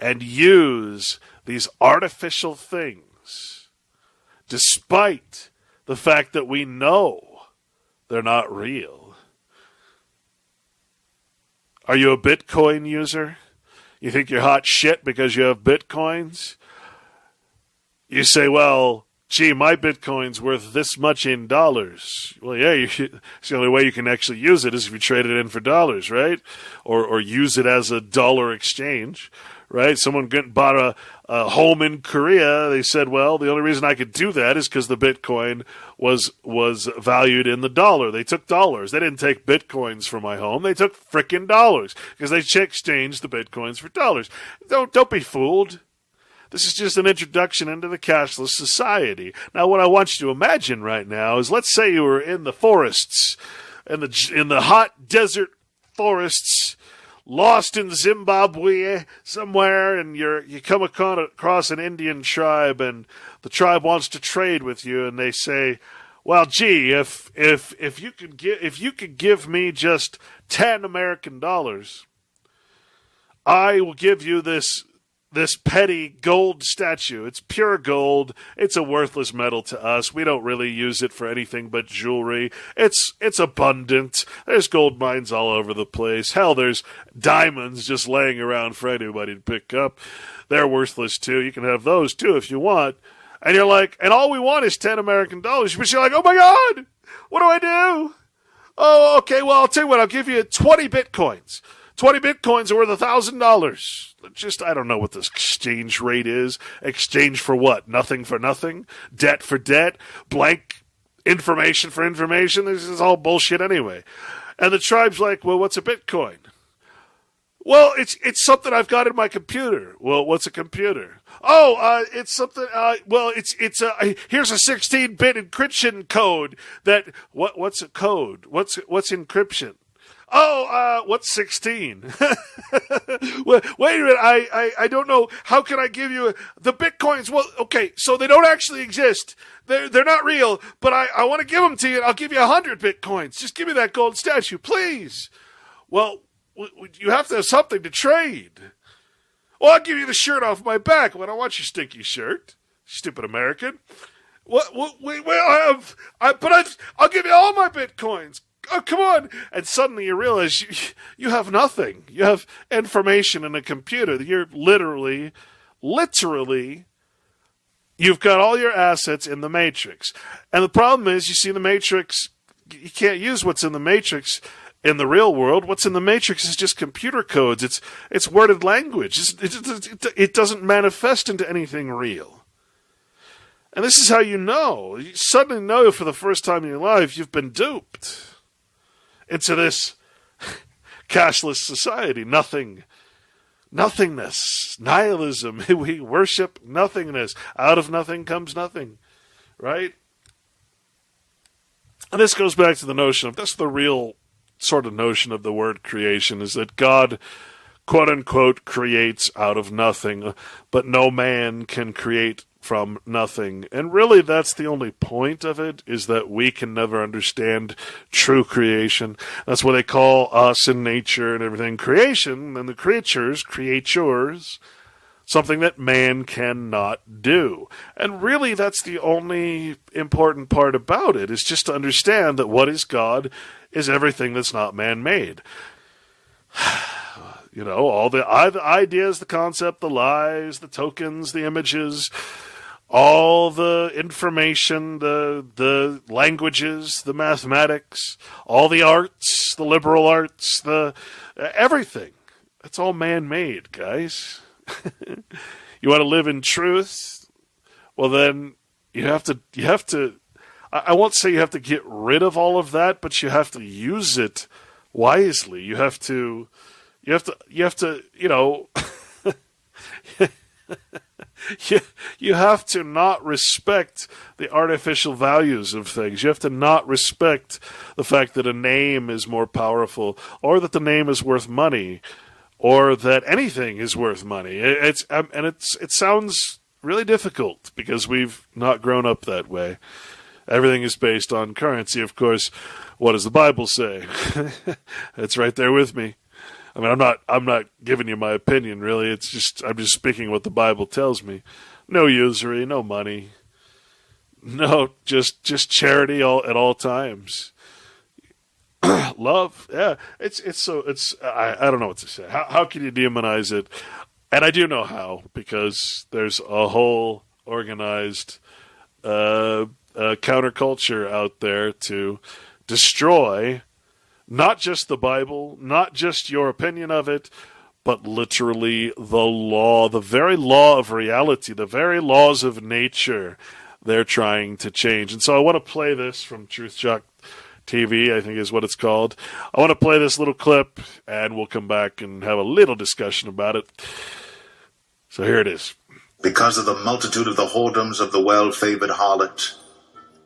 and use these artificial things, despite the fact that we know they're not real. Are you a Bitcoin user? You think you're hot shit because you have Bitcoins? You say, well, gee, my Bitcoin's worth this much in dollars. Well, yeah, it's the only way you can actually use it is if you trade it in for dollars, right? Or use it as a dollar exchange, right? Someone bought a home in Korea. They said, well, the only reason I could do that is because the Bitcoin was valued in the dollar. They took dollars. They didn't take Bitcoins for my home. They took frickin' dollars because they exchanged the Bitcoins for dollars. Don't be fooled. This is just an introduction into the cashless society. Now, what I want you to imagine right now is, let's say you were in the forests, in the hot desert forests, lost in Zimbabwe somewhere, and you come across an Indian tribe, and the tribe wants to trade with you, and they say, well, gee, if you could give me just 10 American dollars, I will give you this petty gold statue. It's pure gold. It's a worthless metal to us. We don't really use it for anything but jewelry. It's abundant. There's gold mines all over the place. Hell, there's diamonds just laying around for anybody to pick up. They're worthless too. You can have those too if you want. And you're like, and all we want is 10 American dollars. But you're like, oh my God, what do I do? Oh, okay, well, I'll tell you what, I'll give you 20 bitcoins. 20 bitcoins are worth $1,000. Just, I don't know what this exchange rate is. Exchange for what? Nothing for nothing? Debt for debt? Blank information for information? This is all bullshit anyway. And the tribe's like, well, what's a bitcoin? Well, it's something I've got in my computer. Well, what's a computer? Oh, it's something. Well, here's a 16-bit encryption code. What's a code? What's encryption? Oh, what's 16? Well, wait a minute. I don't know. How can I give you the bitcoins? Well, okay, so they don't actually exist. They're not real. But I want to give them to you. I'll give you 100 bitcoins. Just give me that gold statue, please. Well, you have to have something to trade. Well, I'll give you the shirt off my back. Well, I don't want your stinky shirt, stupid American. I'll give you all my bitcoins. Oh, come on. And suddenly you realize you have nothing. You have information in a computer. You're literally, you've got all your assets in the Matrix. And the problem is, you see, the Matrix, you can't use what's in the Matrix in the real world. What's in the Matrix is just computer codes. It's worded language. It doesn't manifest into anything real. And this is how you know. You suddenly know for the first time in your life you've been duped into this cashless society. Nothingness, nihilism. We worship nothingness. Out of nothing comes nothing, right? And this goes back to the notion of, that's the real sort of notion of the word creation, is that God, quote unquote, creates out of nothing, but no man can create from nothing. And really, that's the only point of it, is that we can never understand true creation. That's what they call us in nature and everything creation, and the creatures, something that man cannot do. And really, that's the only important part about it, is just to understand that what is God is everything that's not man-made. You know, all the ideas, the concept, the lies, the tokens, the images, all the information, the languages, the mathematics, all the arts, the liberal arts, the everything. It's all man-made, guys. You want to live in truth? Well, then you have to. I won't say you have to get rid of all of that, but you have to use it wisely. You have to, you know, you have to not respect the artificial values of things. You have to not respect the fact that a name is more powerful, or that the name is worth money, or that anything is worth money. It sounds really difficult because we've not grown up that way. Everything is based on currency, of course. What does the Bible say? It's right there with me. I mean, I'm not giving you my opinion, really. I'm just speaking what the Bible tells me. No usury, no money. No, just charity at all times. Love, yeah. I don't know what to say. How can you demonize it? And I do know how, because there's a whole organized counterculture out there to destroy not just the Bible, not just your opinion of it, but literally the law, the very law of reality, the very laws of nature they're trying to change. And so I want to play this from Truth Shock TV, I think is what it's called. I want to play this little clip, and we'll come back and have a little discussion about it. So here it is. Because of the multitude of the whoredoms of the well-favored harlot,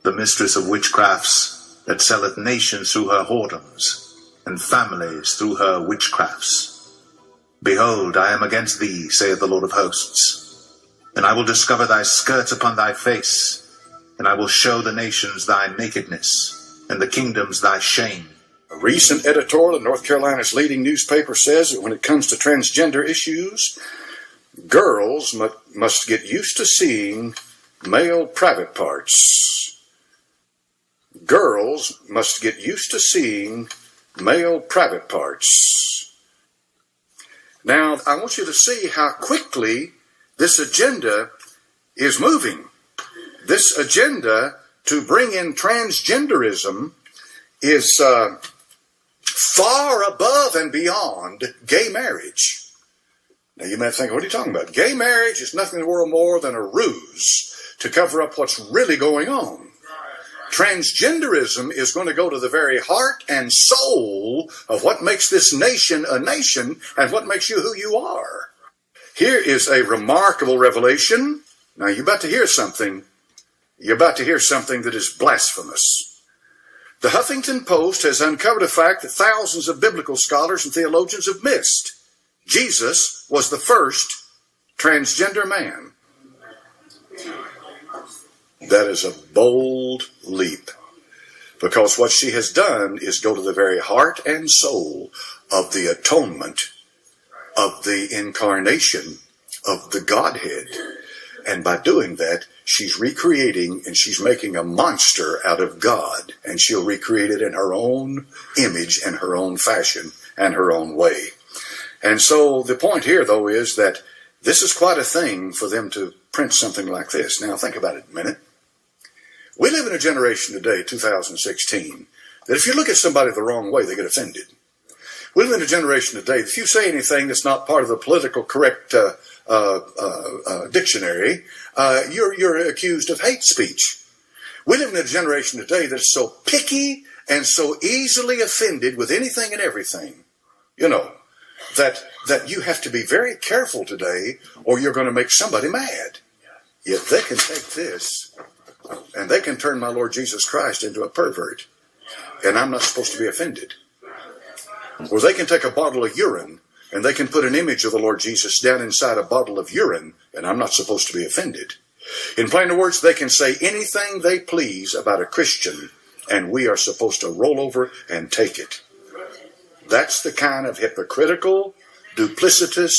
the mistress of witchcrafts, that selleth nations through her whoredoms, and families through her witchcrafts. Behold, I am against thee, saith the Lord of hosts, and I will discover thy skirts upon thy face, and I will show the nations thy nakedness, and the kingdoms thy shame. A recent editorial in North Carolina's leading newspaper says that when it comes to transgender issues, girls must get used to seeing male private parts. Girls must get used to seeing male private parts. Now, I want you to see how quickly this agenda is moving. This agenda to bring in transgenderism is far above and beyond gay marriage. Now you might think, what are you talking about? Gay marriage is nothing in the world more than a ruse to cover up what's really going on. Transgenderism is going to go to the very heart and soul of what makes this nation a nation and what makes you who you are. Here is a remarkable revelation. Now you're about to hear something. You're about to hear something that is blasphemous. The Huffington Post has uncovered a fact that thousands of biblical scholars and theologians have missed. Jesus was the first transgender man. That is a bold leap, because what she has done is go to the very heart and soul of the atonement, of the incarnation, of the Godhead. And by doing that, she's recreating and she's making a monster out of God. And she'll recreate it in her own image and her own fashion and her own way. And so the point here, though, is that this is quite a thing for them to print something like this. Now, think about it a minute. We live in a generation today, 2016, that if you look at somebody the wrong way, they get offended. We live in a generation today that if you say anything that's not part of the political correct dictionary, you're accused of hate speech. We live in a generation today that is so picky and so easily offended with anything and everything, that you have to be very careful today or you're going to make somebody mad. Yet they can take this and they can turn my Lord Jesus Christ into a pervert, and I'm not supposed to be offended. Or they can take a bottle of urine and they can put an image of the Lord Jesus down inside a bottle of urine, and I'm not supposed to be offended. In plain words, they can say anything they please about a Christian, and we are supposed to roll over and take it. That's the kind of hypocritical, duplicitous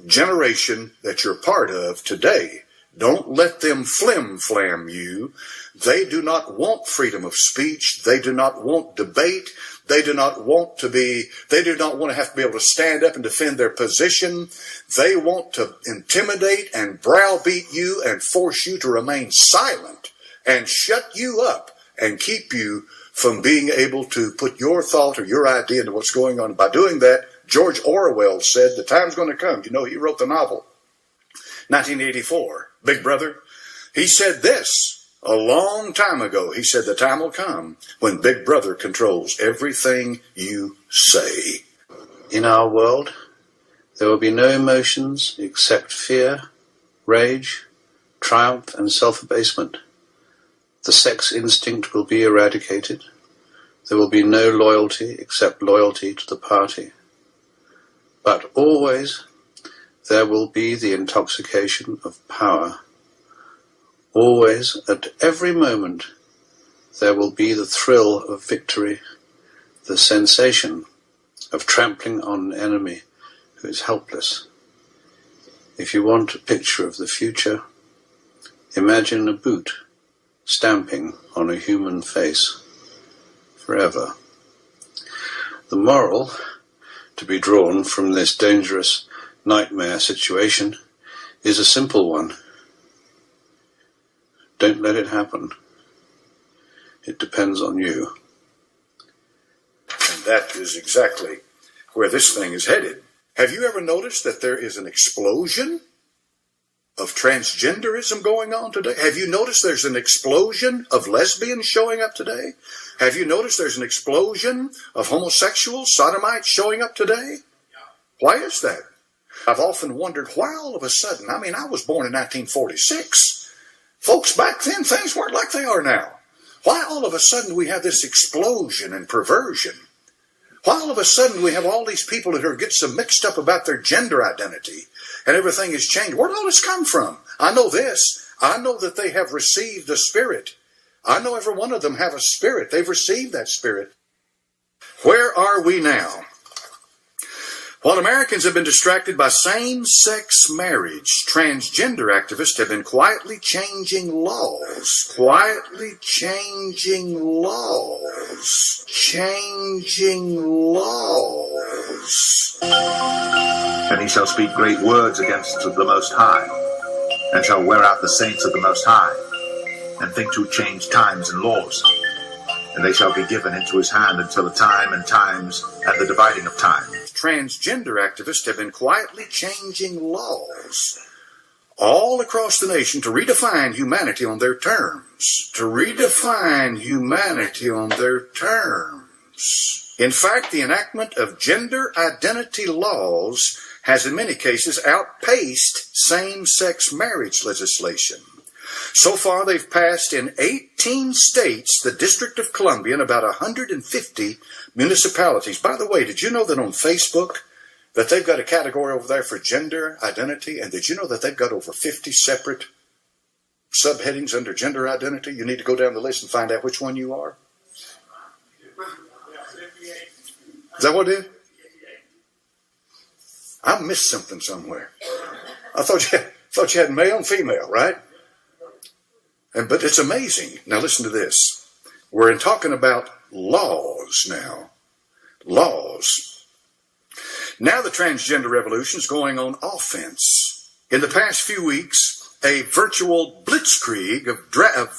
generation that you're part of today. Don't let them flim-flam you. They do not want freedom of speech. They do not want debate. They do not want to have to be able to stand up and defend their position. They want to intimidate and browbeat you and force you to remain silent and shut you up and keep you from being able to put your thought or your idea into what's going on. By doing that, George Orwell said, the time's going to come. He wrote the novel, 1984, Big Brother. He said this a long time ago. He said the time will come when Big Brother controls everything you say. In our world, there will be no emotions except fear, rage, triumph, and self-abasement. The sex instinct will be eradicated. There will be no loyalty except loyalty to the party. But always there will be the intoxication of power. Always, at every moment, there will be the thrill of victory, the sensation of trampling on an enemy who is helpless. If you want a picture of the future, imagine a boot stamping on a human face forever. The moral to be drawn from this dangerous nightmare situation is a simple one. Don't let it happen. It depends on you. And that is exactly where this thing is headed. Have you ever noticed that there is an explosion of transgenderism going on today? Have you noticed there's an explosion of lesbians showing up today? Have you noticed there's an explosion of homosexuals, sodomites showing up today? Why is that? I've often wondered why all of a sudden, I was born in 1946. Folks, back then things weren't like they are now. Why all of a sudden we have this explosion and perversion? Why all of a sudden we have all these people that get so mixed up about their gender identity and everything has changed? Where did all this come from? I know this. I know that they have received the Spirit. I know every one of them have a spirit. They've received that Spirit. Where are we now? While Americans have been distracted by same-sex marriage, transgender activists have been quietly changing laws. Quietly changing laws. Changing laws. And he shall speak great words against the Most High, and shall wear out the saints of the Most High, and think to change times and laws. And they shall be given into his hand until the time and times and the dividing of time. Transgender activists have been quietly changing laws all across the nation to redefine humanity on their terms. To redefine humanity on their terms. In fact, the enactment of gender identity laws has in many cases outpaced same-sex marriage legislation. So far, they've passed in 18 states, the District of Columbia, and about 150 municipalities. By the way, did you know that on Facebook that they've got a category over there for gender identity? And did you know that they've got over 50 separate subheadings under gender identity? You need to go down the list and find out which one you are. Is that what it is? I missed something somewhere. I thought you had male and female, right? But it's amazing. Now listen to this. We're talking about laws now. Laws. Now the transgender revolution is going on offense. In the past few weeks, a virtual blitzkrieg of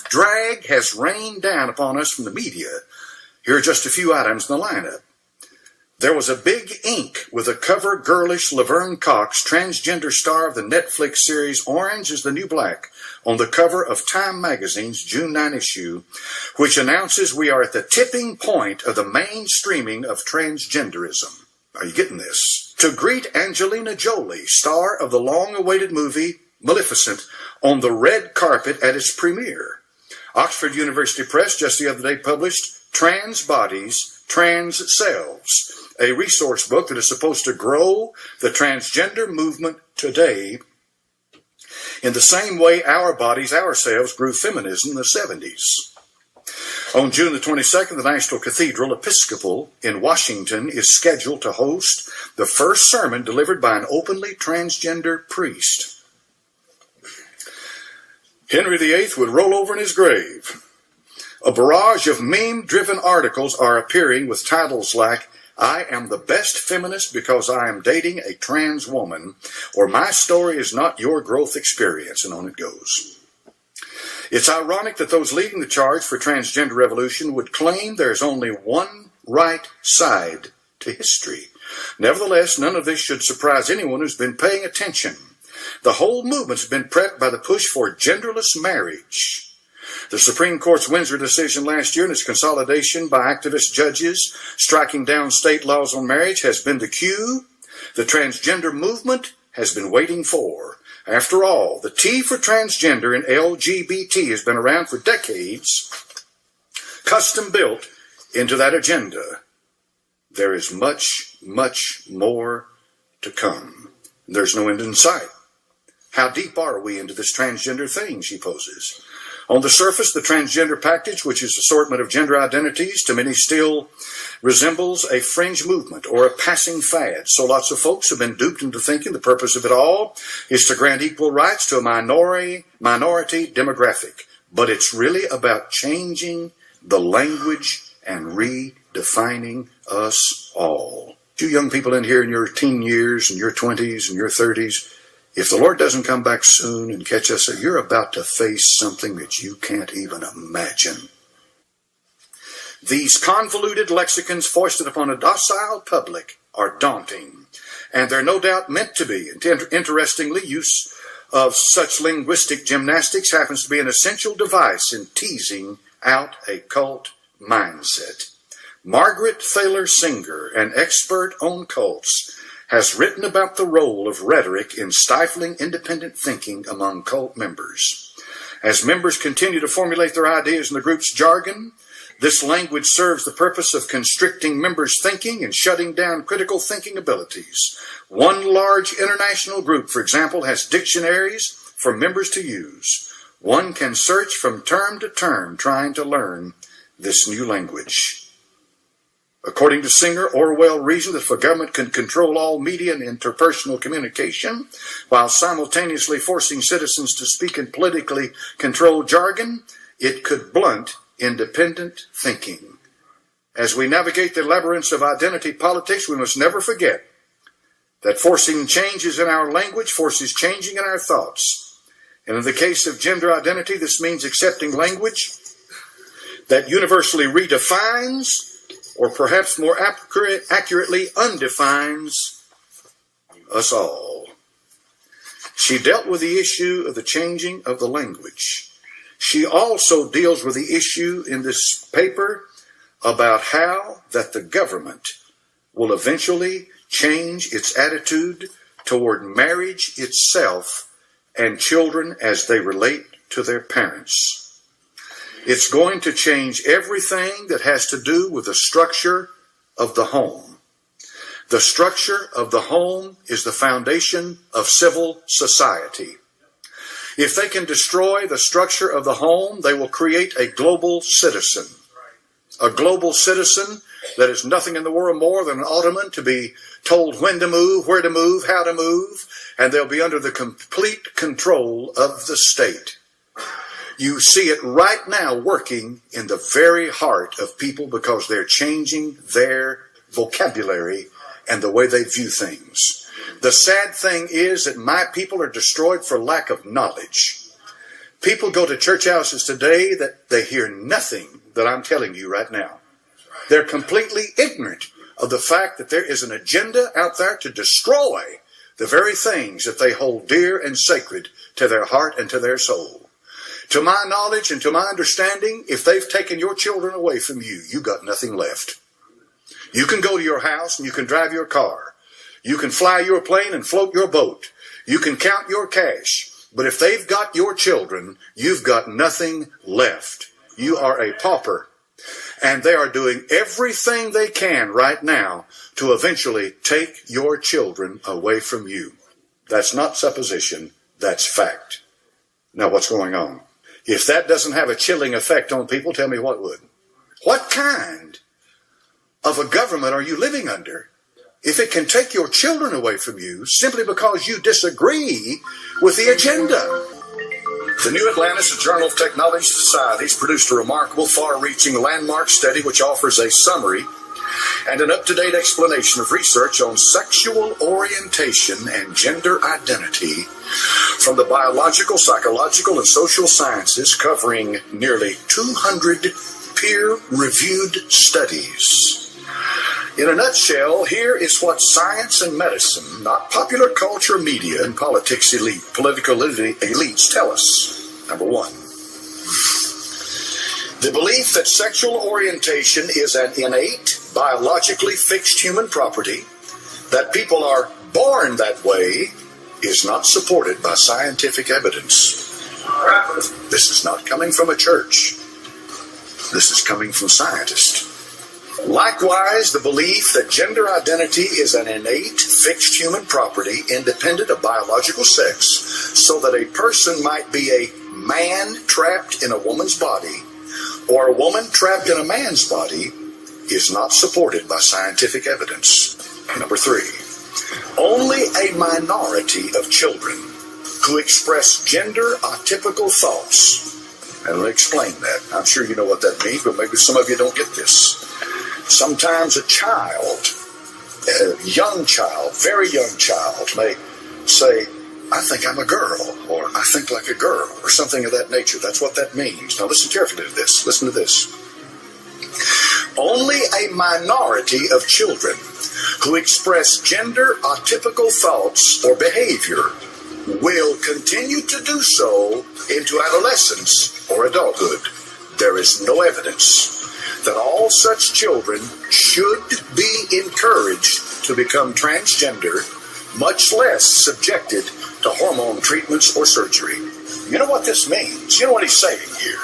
drag has rained down upon us from the media. Here are just a few items in the lineup. There was a big ink with a cover girlish Laverne Cox, transgender star of the Netflix series Orange is the New Black, on the cover of Time magazine's June 9 issue, which announces we are at the tipping point of the mainstreaming of transgenderism. Are you getting this? To greet Angelina Jolie, star of the long-awaited movie Maleficent, on the red carpet at its premiere. Oxford University Press just the other day published Trans Bodies, Trans Selves, a resource book that is supposed to grow the transgender movement today in the same way our bodies, ourselves, grew feminism in the 70s. On June the 22nd, the National Cathedral Episcopal in Washington is scheduled to host the first sermon delivered by an openly transgender priest. Henry VIII would roll over in his grave. A barrage of meme-driven articles are appearing with titles like, I am the best feminist because I am dating a trans woman, or my story is not your growth experience, and on it goes. It's ironic that those leading the charge for transgender revolution would claim there's only one right side to history. Nevertheless, none of this should surprise anyone who's been paying attention. The whole movement's been prepped by the push for genderless marriage. The Supreme Court's Windsor decision last year and its consolidation by activist judges striking down state laws on marriage has been the cue the transgender movement has been waiting for. After all, the T for transgender and LGBT has been around for decades, custom built into that agenda. There is much, much more to come. There's no end in sight. How deep are we into this transgender thing, she poses. On the surface, the transgender package, which is an assortment of gender identities, to many still resembles a fringe movement or a passing fad. So lots of folks have been duped into thinking the purpose of it all is to grant equal rights to a minority demographic. But it's really about changing the language and redefining us all. You young people in here in your teen years and your 20s and your 30s, if the Lord doesn't come back soon and catch us, you're about to face something that you can't even imagine. These convoluted lexicons foisted upon a docile public are daunting, and they're no doubt meant to be. Interestingly, use of such linguistic gymnastics happens to be an essential device in teasing out a cult mindset. Margaret Thaler Singer, an expert on cults, has written about the role of rhetoric in stifling independent thinking among cult members. As members continue to formulate their ideas in the group's jargon, this language serves the purpose of constricting members' thinking and shutting down critical thinking abilities. One large international group, for example, has dictionaries for members to use. One can search from term to term trying to learn this new language. According to Singer, Orwell reasoned that if a government can control all media and interpersonal communication while simultaneously forcing citizens to speak in politically controlled jargon, it could blunt independent thinking. As we navigate the labyrinths of identity politics, we must never forget that forcing changes in our language forces changing in our thoughts. And in the case of gender identity, this means accepting language that universally redefines, or perhaps more accurately undefines, us all. She dealt with the issue of the changing of the language. She also deals with the issue in this paper about how that the government will eventually change its attitude toward marriage itself and children as they relate to their parents. It's going to change everything that has to do with the structure of the home. The structure of the home is the foundation of civil society. If they can destroy the structure of the home, they will create a global citizen. A global citizen that is nothing in the world more than an automaton to be told when to move, where to move, how to move, and they'll be under the complete control of the state. You see it right now working in the very heart of people because they're changing their vocabulary and the way they view things. The sad thing is that my people are destroyed for lack of knowledge. People go to church houses today that they hear nothing that I'm telling you right now. They're completely ignorant of the fact that there is an agenda out there to destroy the very things that they hold dear and sacred to their heart and to their soul. To my knowledge and to my understanding, if they've taken your children away from you, you got nothing left. You can go to your house and you can drive your car. You can fly your plane and float your boat. You can count your cash. But if they've got your children, you've got nothing left. You are a pauper. And they are doing everything they can right now to eventually take your children away from you. That's not supposition. That's fact. Now, what's going on? If that doesn't have a chilling effect on people, tell me what would. What kind of a government are you living under if it can take your children away from you simply because you disagree with the agenda? The New Atlantis Journal of Technology Societies produced a remarkable, far-reaching landmark study which offers a summary and an up-to-date explanation of research on sexual orientation and gender identity from the biological, psychological, and social sciences, covering nearly 200 peer-reviewed studies. In a nutshell, here is what science and medicine, not popular culture, media, and political elites tell us. Number one, the belief that sexual orientation is an innate, biologically fixed human property, that people are born that way, is not supported by scientific evidence. This is not coming from a church. This is coming from scientists. Likewise, the belief that gender identity is an innate, fixed human property independent of biological sex, so that a person might be a man trapped in a woman's body or a woman trapped in a man's body, is not supported by scientific evidence. Number three, only a minority of children who express gender atypical thoughts, and I'll explain that. I'm sure you know what that means, but maybe some of you don't get this. Sometimes a child, a young child, very young child, may say, I think I'm a girl, or I think like a girl, or something of that nature. That's what that means. Now listen carefully to this. Listen to this. Only a minority of children who express gender atypical thoughts or behavior will continue to do so into adolescence or adulthood. There is no evidence that all such children should be encouraged to become transgender, much less subjected to hormone treatments or surgery. You know what this means? You know what he's saying here?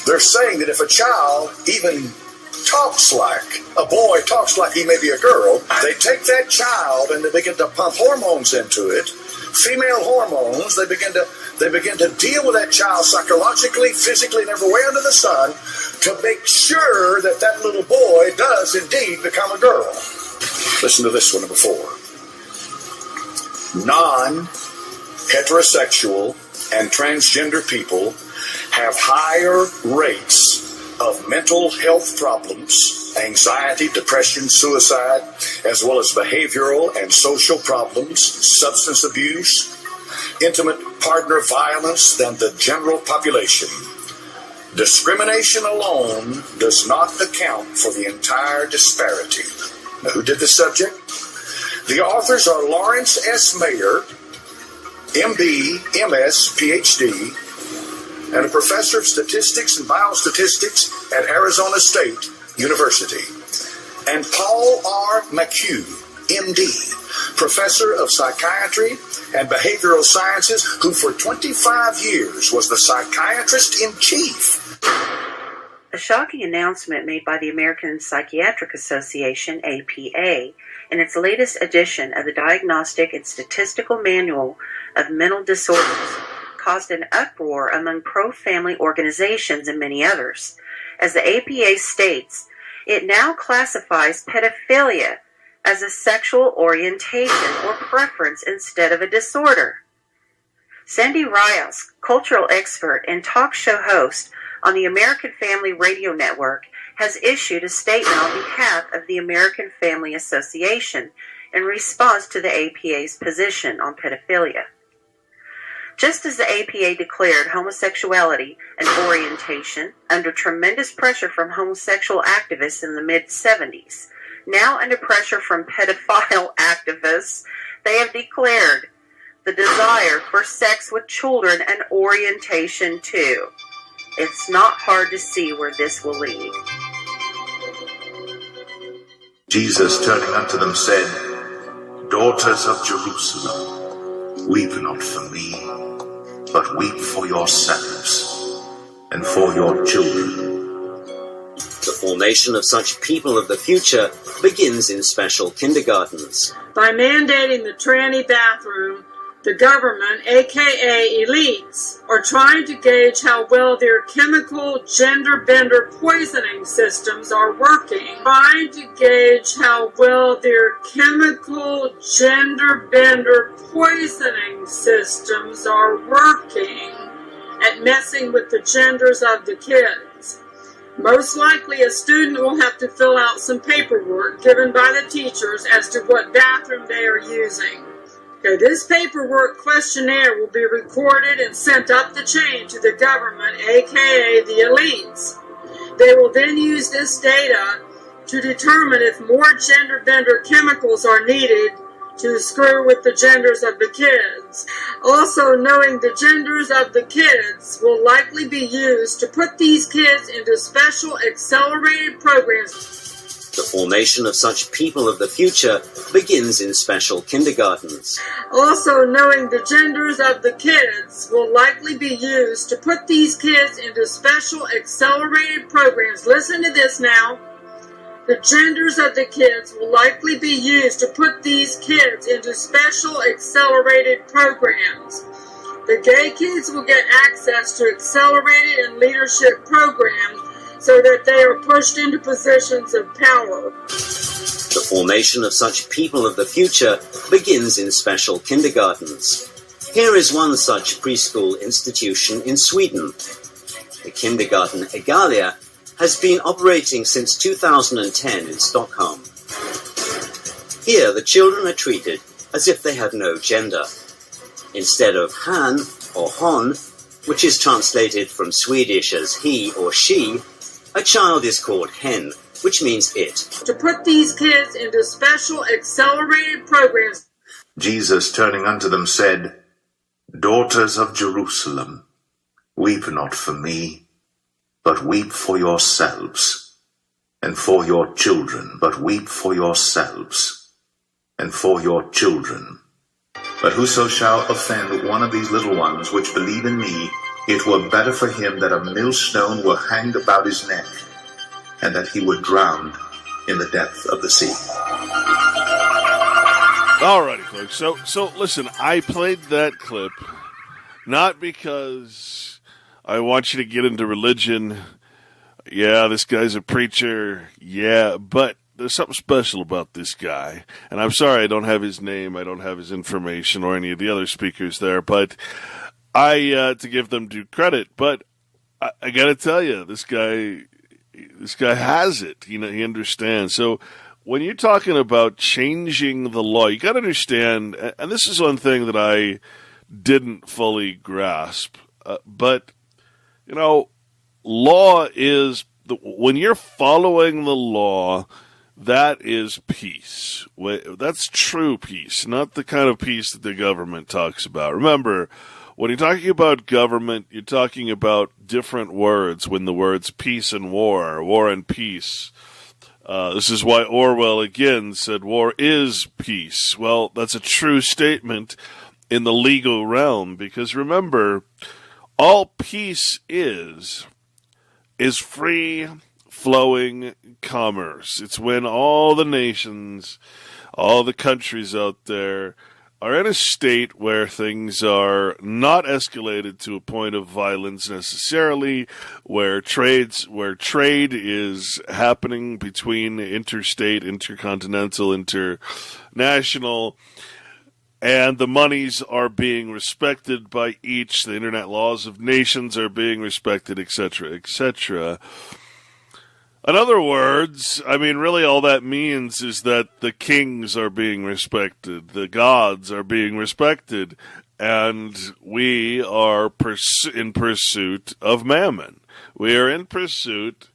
They're saying that if a child even talks like a boy, talks like he may be a girl, they take that child and they begin to pump hormones into it, female hormones. They begin to They begin to deal with that child psychologically, physically, and everywhere under the sun to make sure that that little boy does indeed become a girl. Listen to this one, number 4. Non-heterosexual and transgender people have higher rates of mental health problems, anxiety, depression, suicide, as well as behavioral and social problems, substance abuse, intimate partner violence than the general population. Discrimination alone does not account for the entire disparity. Now, who did the subject? The authors are Lawrence S. Mayer, MD, MS, PhD, and a professor of statistics and biostatistics at Arizona State University, and Paul R. McHugh, MD, professor of psychiatry and behavioral sciences, who for 25 years was the psychiatrist in chief. A shocking announcement made by the American Psychiatric Association, APA, in its latest edition of the Diagnostic and Statistical Manual of Mental Disorders caused an uproar among pro-family organizations and many others. As the APA states, it now classifies pedophilia as a sexual orientation or preference instead of a disorder. Sandy Rios, cultural expert and talk show host on the American Family Radio Network, has issued a statement on behalf of the American Family Association in response to the APA's position on pedophilia. Just as the APA declared homosexuality an orientation under tremendous pressure from homosexual activists in the mid-70s, now under pressure from pedophile activists, they have declared the desire for sex with children an orientation too. It's not hard to see where this will lead. Jesus, turning unto them, said, Daughters of Jerusalem, weep not for me, but weep for yourselves and for your children. The formation of such people of the future begins in special kindergartens. By mandating the tranny bathroom, the government, aka elites, are trying to gauge how well their chemical gender-bender poisoning systems are working. Trying to gauge how well their chemical gender-bender poisoning systems are working at messing with the genders of the kids. Most likely, a student will have to fill out some paperwork given by the teachers as to what bathroom they are using. Okay, this paperwork questionnaire will be recorded and sent up the chain to the government, aka the elites. They will then use this data to determine if more gender-bender chemicals are needed to screw with the genders of the kids. Also, knowing the genders of the kids will likely be used to put these kids into special accelerated programs. The formation of such people of the future begins in special kindergartens. Also, knowing the genders of the kids will likely be used to put these kids into special accelerated programs. Listen to this now. The genders of the kids will likely be used to put these kids into special accelerated programs. The gay kids will get access to accelerated and leadership programs so that they are pushed into positions of power. The formation of such people of the future begins in special kindergartens. Here is one such preschool institution in Sweden. The kindergarten Egalia has been operating since 2010 in Stockholm. Here, the children are treated as if they have no gender. Instead of han or hon, which is translated from Swedish as he or she, a child is called hen, which means it. To put these kids into special accelerated programs. Jesus, turning unto them, said, Daughters of Jerusalem, weep not for me, but weep for yourselves, and for your children, but weep for yourselves, and for your children. But whoso shall offend one of these little ones which believe in me, it were better for him that a millstone were hanged about his neck, and that he were drowned in the depth of the sea. All righty, folks. So listen, I played that clip Not because I want you to get into religion. Yeah, this guy's a preacher. Yeah, but there's something special about this guy. And I'm sorry I don't have his name, I don't have his information or any of the other speakers there, but to give them due credit, but I got to tell you, this guy has it. You know, he understands. So when you're talking about changing the law, you got to understand, and this is one thing that I didn't fully grasp, but, you know, law is, when you're following the law, that is peace. That's true peace, not the kind of peace that the government talks about. Remember, when you're talking about government, you're talking about different words when the words peace and war and peace. This is why Orwell again said war is peace. Well, that's a true statement in the legal realm, because remember, all peace is free flowing commerce. It's when all the nations, all the countries out there are in a state where things are not escalated to a point of violence necessarily, where trade is happening between interstate, intercontinental, international, and the monies are being respected by each, the internet laws of nations are being respected, etc., etc. In other words, I mean, really all that means is that the kings are being respected, the gods are being respected, and we are in pursuit of mammon. We are in pursuit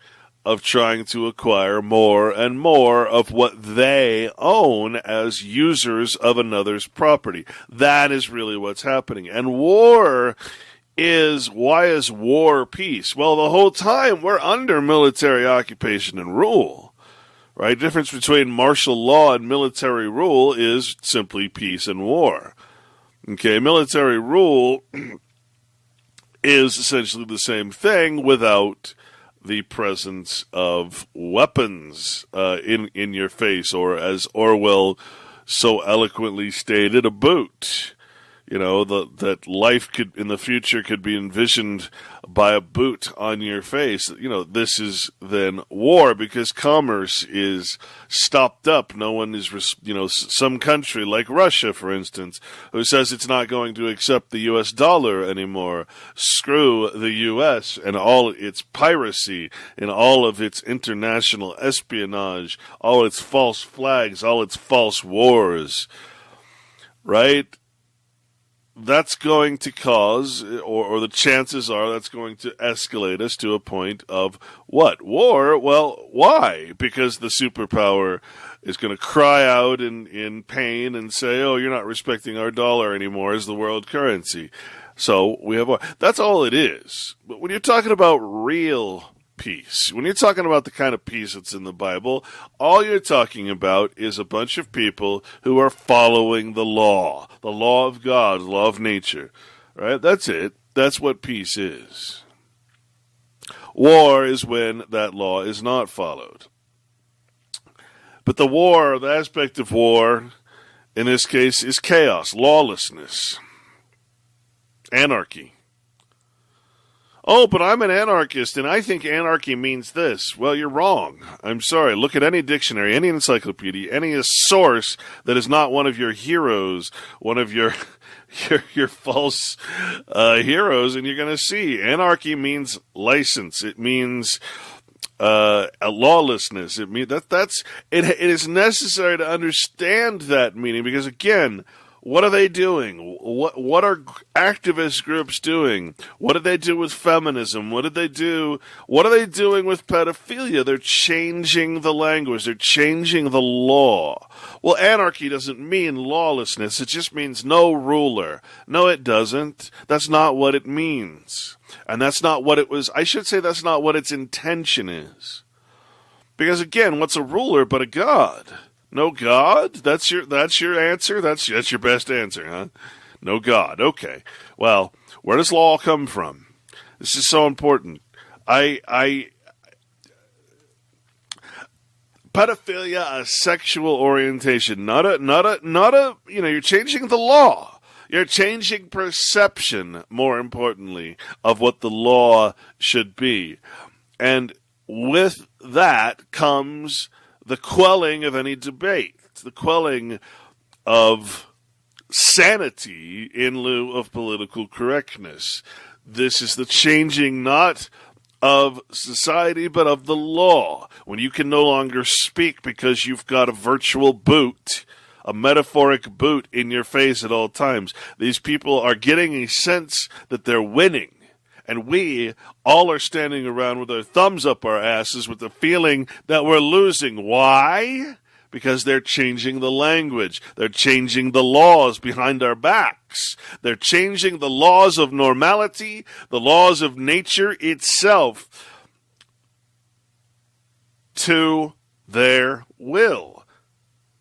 of trying to acquire more and more of what they own as users of another's property. That is really what's happening. And why is war peace? Well, the whole time we're under military occupation and rule, right? The difference between martial law and military rule is simply peace and war. Okay, military rule is essentially the same thing without the presence of weapons in your face, or as Orwell so eloquently stated, a boot. You know, that life could, in the future, could be envisioned by a boot on your face. You know, this is then war, because commerce is stopped up. No one is, some country like Russia, for instance, who says it's not going to accept the U.S. dollar anymore. Screw the U.S. and all its piracy and all of its international espionage, all its false flags, all its false wars, right? That's going to cause, or the chances are that's going to escalate us to a point of what? War? Well, why? Because the superpower is going to cry out in pain and say, oh, you're not respecting our dollar anymore as the world currency. So we have war. That's all it is. But when you're talking about real peace, when you're talking about the kind of peace that's in the Bible, all you're talking about is a bunch of people who are following the law of God, the law of nature, right? That's it. That's what peace is. War is when that law is not followed. But the aspect of war, in this case, is chaos, lawlessness, anarchy. Oh, but I'm an anarchist, and I think anarchy means this. Well, you're wrong. I'm sorry. Look at any dictionary, any encyclopedia, any source that is not one of your heroes, one of your false heroes, and you're going to see anarchy means license. It means a lawlessness. It means it is necessary to understand that meaning, because again, what are they doing? What are activist groups doing? What did they do with feminism? What are they doing with pedophilia? They're changing the language. They're changing the law. Well, anarchy doesn't mean lawlessness. It just means no ruler. No, it doesn't. That's not what it means. And that's not what it was. I should say that's not what its intention is. Because again, what's a ruler but a god? No God? That's your answer? That's your best answer, huh? No God. Okay. Well, where does law come from? This is so important. Pedophilia, a sexual orientation, not a, you're changing the law. You're changing perception, more importantly, of what the law should be. And with that comes the quelling of any debate, the quelling of sanity in lieu of political correctness. This is the changing not of society, but of the law. When you can no longer speak because you've got a virtual boot, a metaphoric boot in your face at all times. These people are getting a sense that they're winning. And we all are standing around with our thumbs up our asses with the feeling that we're losing. Why? Because they're changing the language. They're changing the laws behind our backs. They're changing the laws of normality, the laws of nature itself, to their will.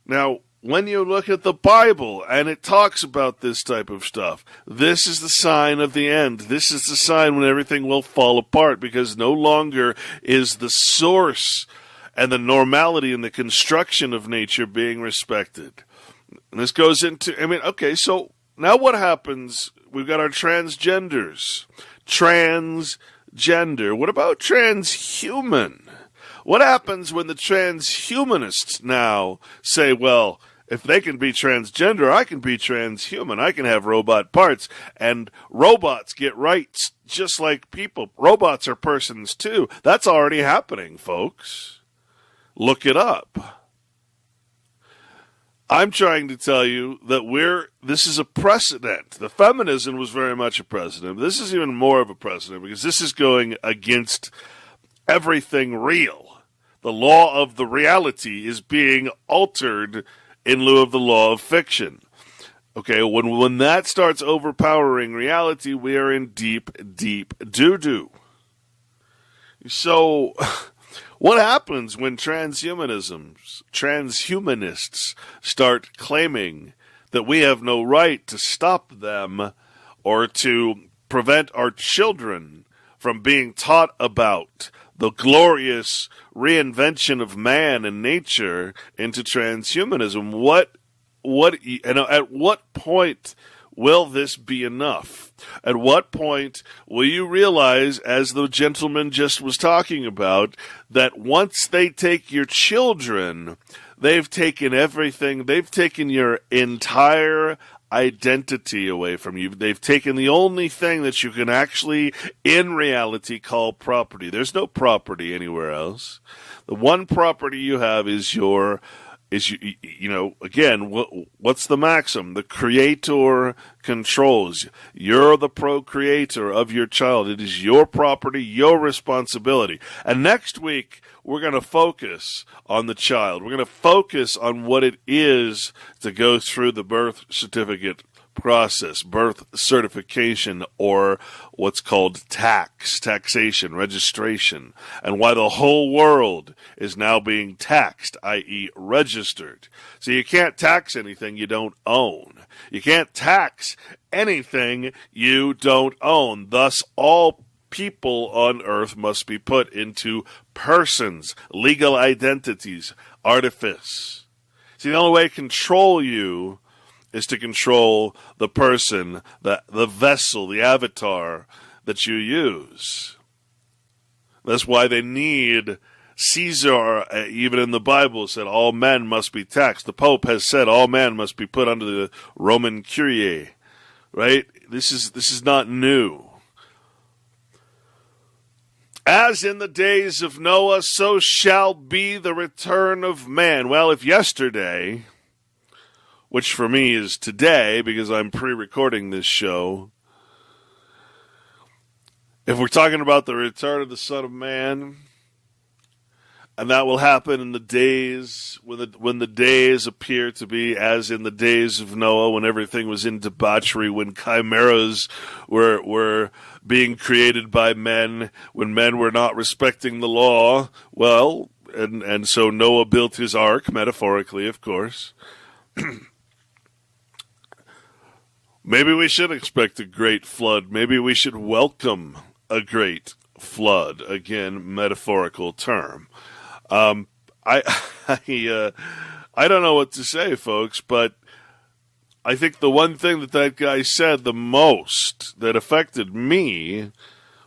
Now, when you look at the Bible and it talks about this type of stuff, this is the sign of the end. This is the sign when everything will fall apart, because no longer is the source and the normality and the construction of nature being respected. And this goes into, okay, so now what happens? We've got our transgenders. Transgender. What about transhuman? What happens when the transhumanists now say, well, if they can be transgender, I can be transhuman. I can have robot parts. And robots get rights just like people. Robots are persons too. That's already happening, folks. Look it up. I'm trying to tell you that this is a precedent. The feminism was very much a precedent. This is even more of a precedent because this is going against everything real. The law of the reality is being altered in lieu of the law of fiction. Okay, when that starts overpowering reality, we are in deep, deep doo-doo. So, what happens when transhumanists start claiming that we have no right to stop them or to prevent our children from being taught about the glorious reinvention of man and nature into transhumanism? At what point will this be enough? At what point will you realize, as the gentleman just was talking about, that once they take your children, they've taken everything, they've taken your entire identity away from you. They've taken the only thing that you can actually, in reality, call property. There's no property anywhere else. The one property you have is again, what's the maxim? The creator controls. You're the procreator of your child. It is your property, your responsibility. And next week, we're going to focus on the child. We're going to focus on what it is to go through the birth certificate process, birth certification, or what's called taxation, registration, and why the whole world is now being taxed, i.e. registered. So you can't tax anything you don't own. You can't tax anything you don't own. Thus, all people on earth must be put into persons, legal identities, artifice. See, the only way to control you is to control the person, the vessel, the avatar that you use. That's why they need Caesar, even in the Bible, said all men must be taxed. The Pope has said all men must be put under the Roman Curie, right? This is not new. As in the days of Noah, so shall be the return of man. Well, if yesterday, which for me is today because I'm pre-recording this show, if we're talking about the return of the Son of Man, and that will happen in the days when the days appear to be as in the days of Noah, when everything was in debauchery, when chimeras were being created by men, when men were not respecting the law. Well, and so Noah built his ark, metaphorically, of course. Maybe we should expect a great flood. Maybe we should welcome a great flood. Again, metaphorical term. I don't know what to say, folks, but I think the one thing that guy said the most that affected me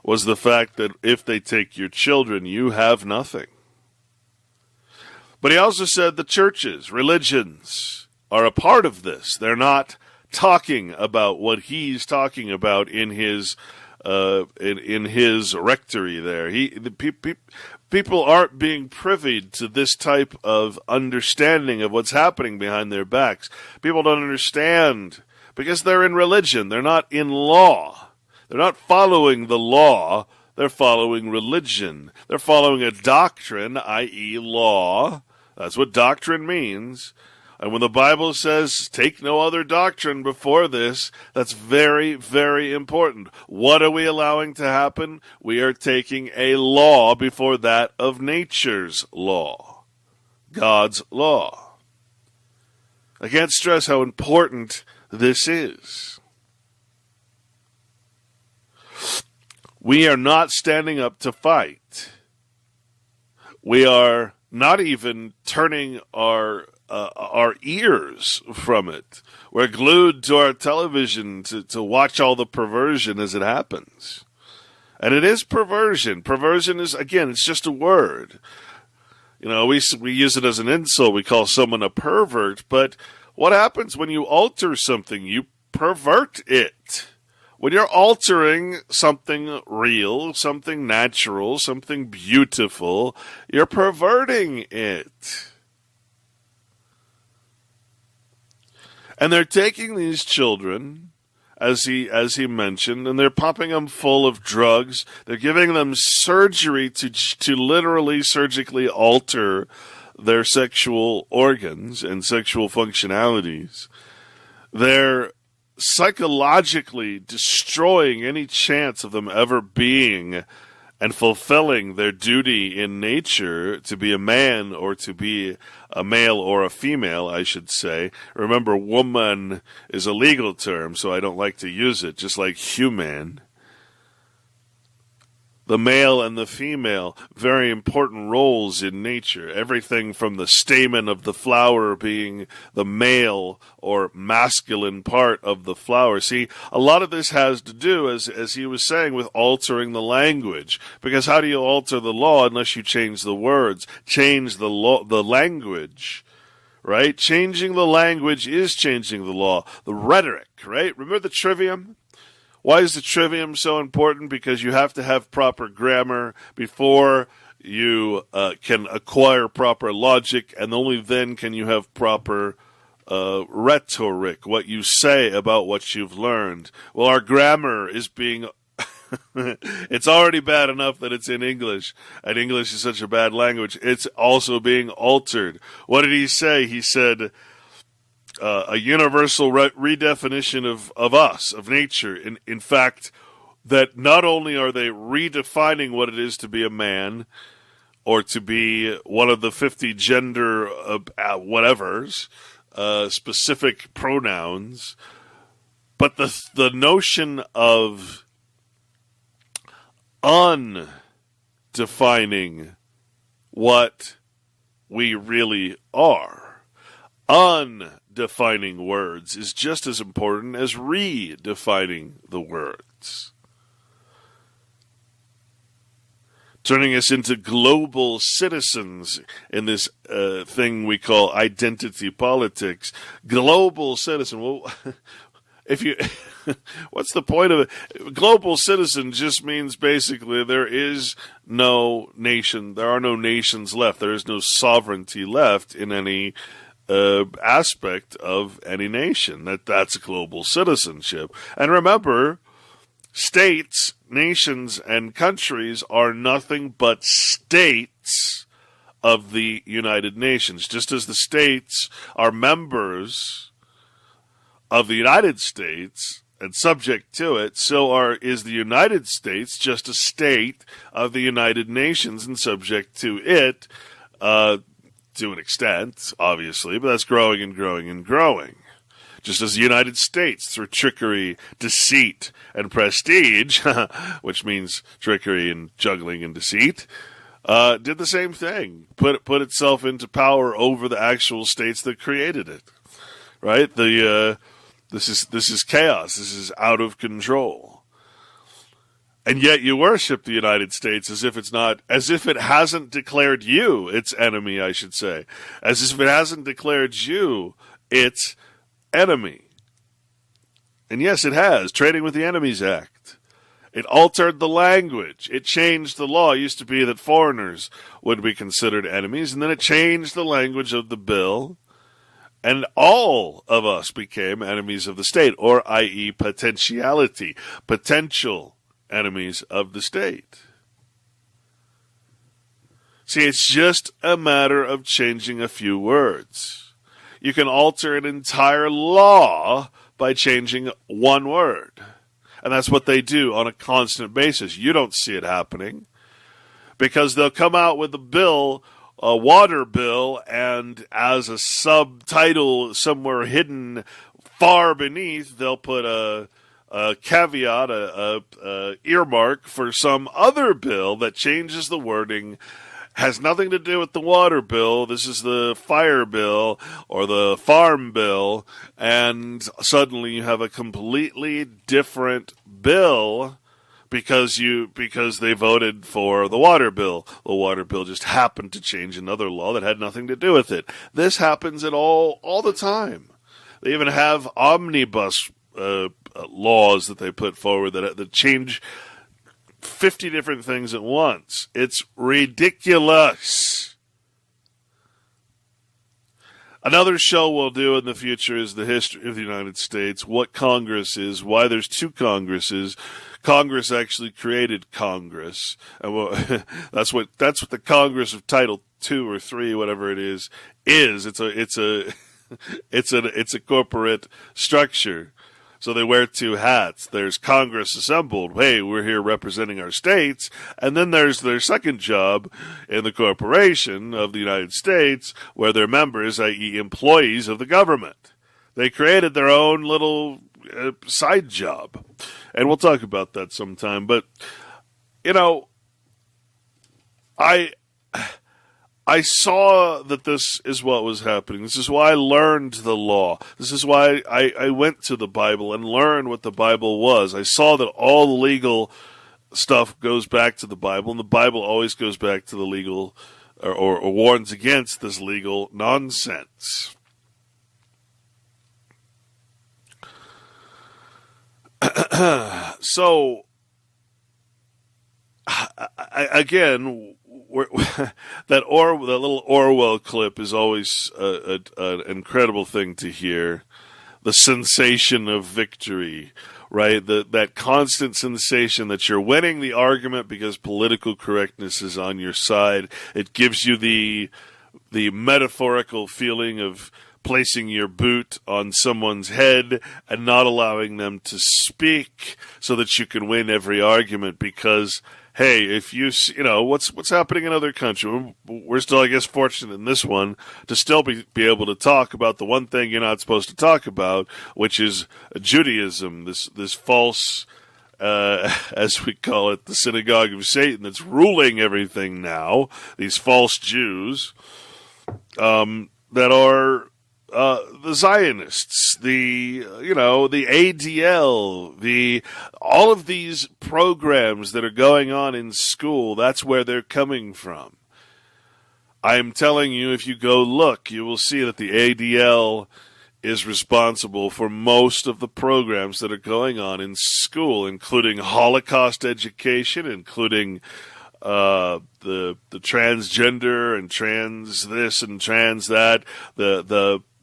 was the fact that if they take your children, you have nothing. But he also said the churches, religions, are a part of this. They're not talking about what he's talking about in his rectory there. People aren't being privy to this type of understanding of what's happening behind their backs. People don't understand because they're in religion. They're not in law. They're not following the law. They're following religion. They're following a doctrine, i.e. law. That's what doctrine means. And when the Bible says, take no other doctrine before this, that's very, very important. What are we allowing to happen? We are taking a law before that of nature's law, God's law. I can't stress how important this is. We are not standing up to fight. We are not even turning our ears from it. We're glued to our television to watch all the perversion as it happens. And it is perversion. Perversion is, again, it's just a word. You know, we use it as an insult. We call someone a pervert. But what happens when you alter something? You pervert it. When you're altering something real, something natural, something beautiful, you're perverting it. And they're taking these children, as he mentioned, and they're pumping them full of drugs. They're giving them surgery to literally surgically alter their sexual organs and sexual functionalities. They're psychologically destroying any chance of them ever being and fulfilling their duty in nature to be a man or to be a male or a female, I should say. Remember, woman is a legal term, so I don't like to use it, just like human. The male and the female, very important roles in nature. Everything from the stamen of the flower being the male or masculine part of the flower. See, a lot of this has to do, as he was saying, with altering the language. Because how do you alter the law unless you change the words? Change the language, right? Changing the language is changing the law. The rhetoric, right? Remember the trivium? Why is the trivium so important? Because you have to have proper grammar before you can acquire proper logic, and only then can you have proper rhetoric, what you say about what you've learned. Well, our grammar is being... it's already bad enough that it's in English, and English is such a bad language. It's also being altered. What did he say? He said... a universal redefinition of us, of nature. In fact, that not only are they redefining what it is to be a man or to be one of the 50 gender whatevers, specific pronouns, but the notion of undefining what we really are, undefining words is just as important as redefining the words. Turning us into global citizens in this thing we call identity politics. Global citizen. Well, if you, what's the point of it? Global citizen just means basically there is no nation. There are no nations left. There is no sovereignty left in any aspect of any nation. That's global citizenship. And remember, states, nations, and countries are nothing but states of the United Nations. Just as the states are members of the United States and subject to it, so is the United States just a state of the United Nations and subject to it, to an extent, obviously, but that's growing and growing and growing. Just as the United States, through trickery, deceit, and prestige, which means trickery and juggling and deceit, did the same thing. Put itself into power over the actual states that created it. Right? The This is chaos. This is out of control. And yet you worship the United States as if it hasn't declared you its enemy, I should say. As if it hasn't declared you its enemy. And yes, it has. Trading with the Enemies Act. It altered the language. It changed the law. It used to be that foreigners would be considered enemies, and then it changed the language of the bill, and all of us became enemies of the state, or i.e. potential enemies of the state. See, it's just a matter of changing a few words. You can alter an entire law by changing one word. And that's what they do on a constant basis. You don't see it happening because they'll come out with a bill, a water bill, and as a subtitle somewhere hidden far beneath, they'll put a caveat, a earmark for some other bill that changes the wording, has nothing to do with the water bill. This is the fire bill or the farm bill, and suddenly you have a completely different bill because they voted for the water bill. The water bill just happened to change another law that had nothing to do with it. This happens at all the time. They even have omnibus laws that they put forward that change 50 different things at once. It's ridiculous. Another show we'll do in the future is the history of the United States, what Congress is, why there's two Congresses. Congress actually created Congress, and that's what the Congress of Title II or III, whatever it is. It's a corporate structure. So they wear two hats. There's Congress assembled. Hey, we're here representing our states. And then there's their second job in the corporation of the United States, where they're members, i.e. employees of the government. They created their own little side job. And we'll talk about that sometime. But, I saw that this is what was happening. This is why I learned the law. This is why I went to the Bible and learned what the Bible was. I saw that all the legal stuff goes back to the Bible, and the Bible always goes back to the legal or warns against this legal nonsense. So, again, that little Orwell clip is always an incredible thing to hear. The sensation of victory, right? That constant sensation that you're winning the argument because political correctness is on your side. It gives you the metaphorical feeling of placing your boot on someone's head and not allowing them to speak so that you can win every argument because, hey, if what's happening in other countries, we're still, I guess, fortunate in this one to still be able to talk about the one thing you're not supposed to talk about, which is Judaism, this false, as we call it, the synagogue of Satan that's ruling everything now, these false Jews that are the Zionists, the ADL, all of these programs that are going on in school, that's where they're coming from. I'm telling you, if you go look, you will see that the ADL is responsible for most of the programs that are going on in school, including Holocaust education, including the transgender and trans this and trans that,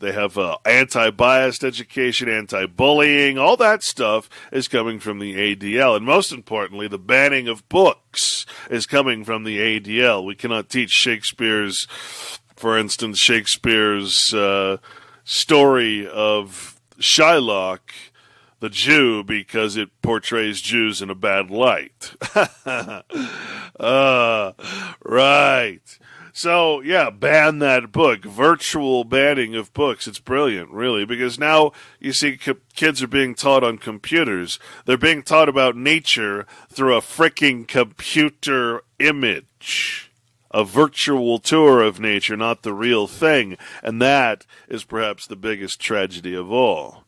they have anti-biased education, anti-bullying, all that stuff is coming from the ADL. And most importantly, the banning of books is coming from the ADL. We cannot teach Shakespeare's story of Shylock, the Jew, because it portrays Jews in a bad light. Right. So, yeah, ban that book. Virtual banning of books. It's brilliant, really, because now, you see, kids are being taught on computers. They're being taught about nature through a freaking computer image. A virtual tour of nature, not the real thing. And that is perhaps the biggest tragedy of all.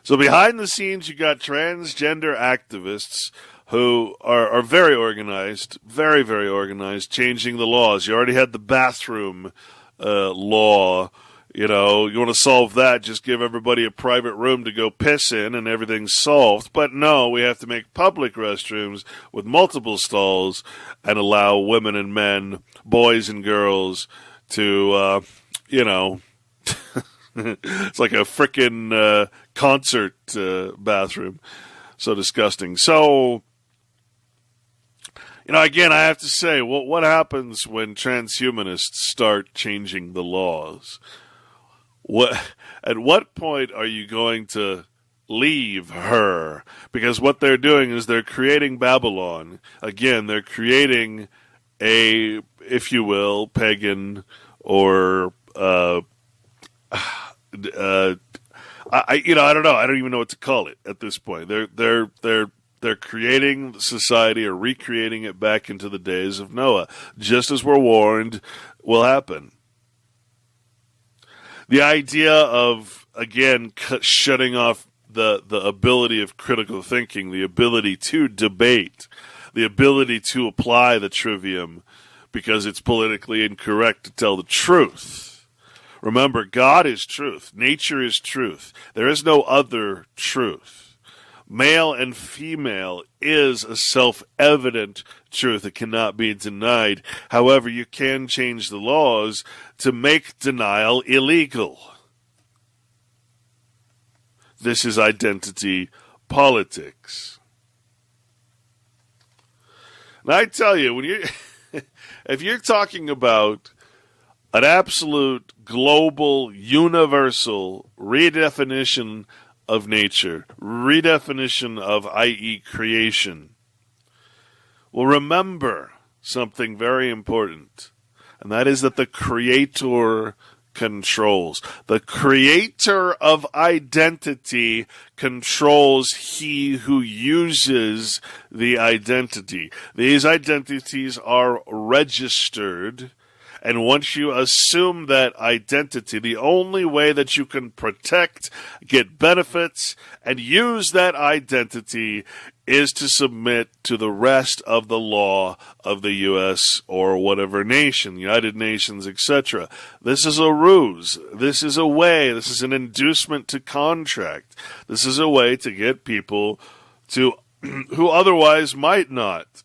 So behind the scenes, you got transgender activists who are very organized, very, very organized, changing the laws. You already had the bathroom law. You know, you want to solve that, just give everybody a private room to go piss in and everything's solved. But no, we have to make public restrooms with multiple stalls and allow women and men, boys and girls to, it's like a frickin' concert bathroom. So disgusting. So, again, I have to say, what happens when transhumanists start changing the laws? At what point are you going to leave her? Because what they're doing is they're creating Babylon. Again, they're creating a, if you will, pagan or I don't know. I don't even know what to call it at this point. They're creating society or recreating it back into the days of Noah, just as we're warned will happen. The idea of, again, shutting off the ability of critical thinking, the ability to debate, the ability to apply the trivium because it's politically incorrect to tell the truth. Remember, God is truth. Nature is truth. There is no other truth. Male and female is a self-evident truth that cannot be denied. However, you can change the laws to make denial illegal. This is identity politics. And I tell you, if you're talking about an absolute, global, universal redefinition of nature, redefinition of, i.e., creation, well, remember something very important, and that is that the Creator controls. The Creator of identity controls he who uses the identity. These identities are registered, and once you assume that identity, the only way that you can protect, get benefits, and use that identity is to submit to the rest of the law of the U.S. or whatever nation, United Nations, etc. This is a ruse. This is a way. This is an inducement to contract. This is a way to get people to who otherwise might not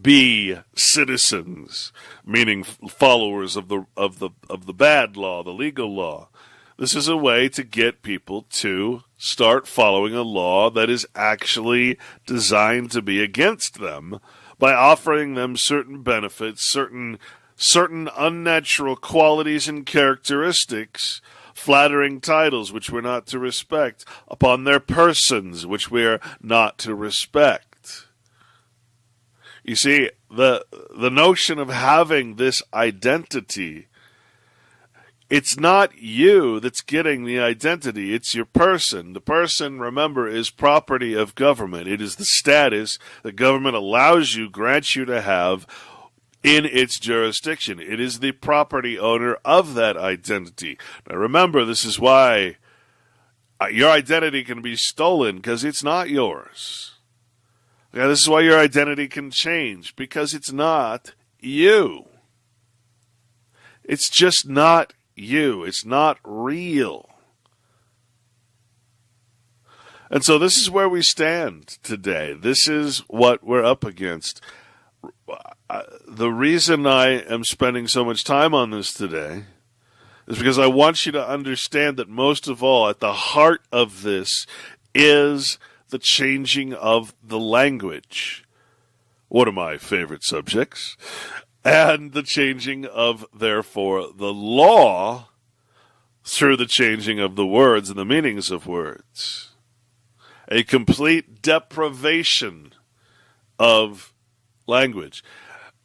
be citizens, meaning followers of the bad law, the legal law. This is a way to get people to start following a law that is actually designed to be against them by offering them certain benefits, certain unnatural qualities and characteristics, flattering titles which we're not to respect, upon their persons which we are not to respect. You see, the notion of having this identity, it's not you that's getting the identity, it's your person. The person, remember, is property of government. It is the status that government allows you, grants you to have in its jurisdiction. It is the property owner of that identity. Now remember, this is why your identity can be stolen, because it's not yours. Yeah, this is why your identity can change, because it's not you. It's just not you. It's not real. And so this is where we stand today. This is what we're up against. The reason I am spending so much time on this today is because I want you to understand that most of all, at the heart of this is the changing of the language, one of my favorite subjects, and the changing of, therefore, the law through the changing of the words and the meanings of words. A complete deprivation of language.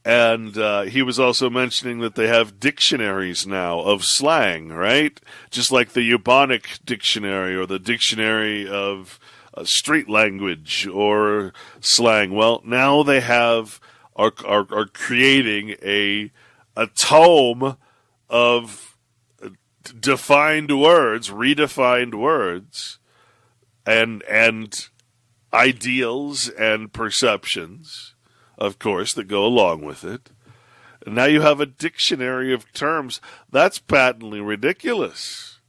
And he was also mentioning that they have dictionaries now of slang, right? Just like the Eubonic dictionary or the dictionary of street language or slang. Well, now they are creating a tome of defined words, redefined words, and ideals and perceptions, of course, that go along with it. And now you have a dictionary of terms. That's patently ridiculous.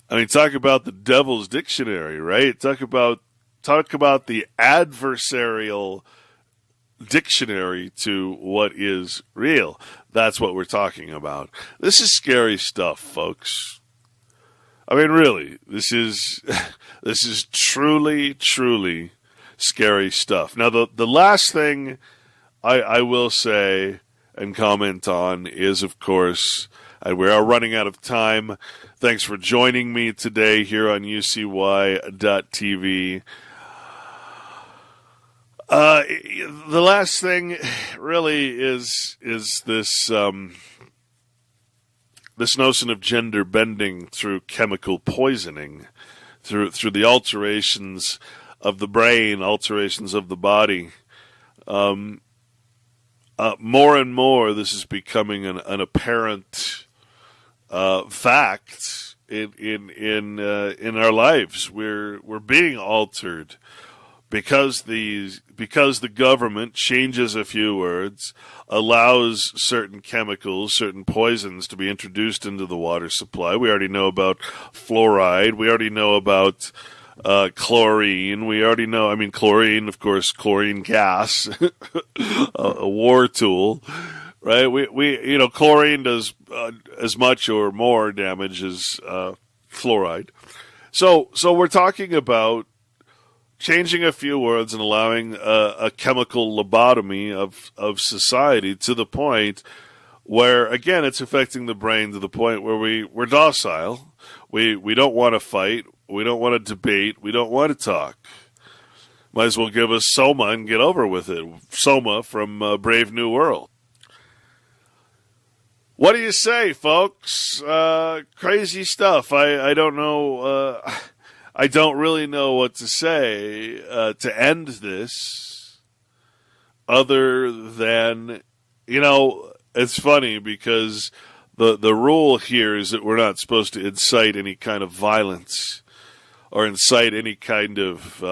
I mean, talk about the devil's dictionary, right? Talk about the adversarial dictionary to what is real. That's what we're talking about. This is scary stuff, folks. I mean, really, this is truly, truly scary stuff. Now, the last thing I will say and comment on is, of course, and we are running out of time. Thanks for joining me today here on UCY.TV. The last thing really is this this notion of gender bending through chemical poisoning, through the alterations of the brain, alterations of the body. More and more, this is becoming an apparent fact in our lives. We're being altered because the government changes a few words, allows certain chemicals, certain poisons to be introduced into the water supply. We already know about fluoride. We already know about chlorine. We already know, chlorine, of course, chlorine gas, a war tool, right? We chlorine does as much or more damage as fluoride. So we're talking about changing a few words and allowing a chemical lobotomy of society to the point where, again, it's affecting the brain to the point where we're docile. We don't want to fight. We don't want to debate. We don't want to talk. Might as well give us Soma and get over with it. Soma from Brave New World. What do you say, folks? Crazy stuff. I don't know. I don't really know what to say to end this other than, it's funny because the rule here is that we're not supposed to incite any kind of violence or incite any kind of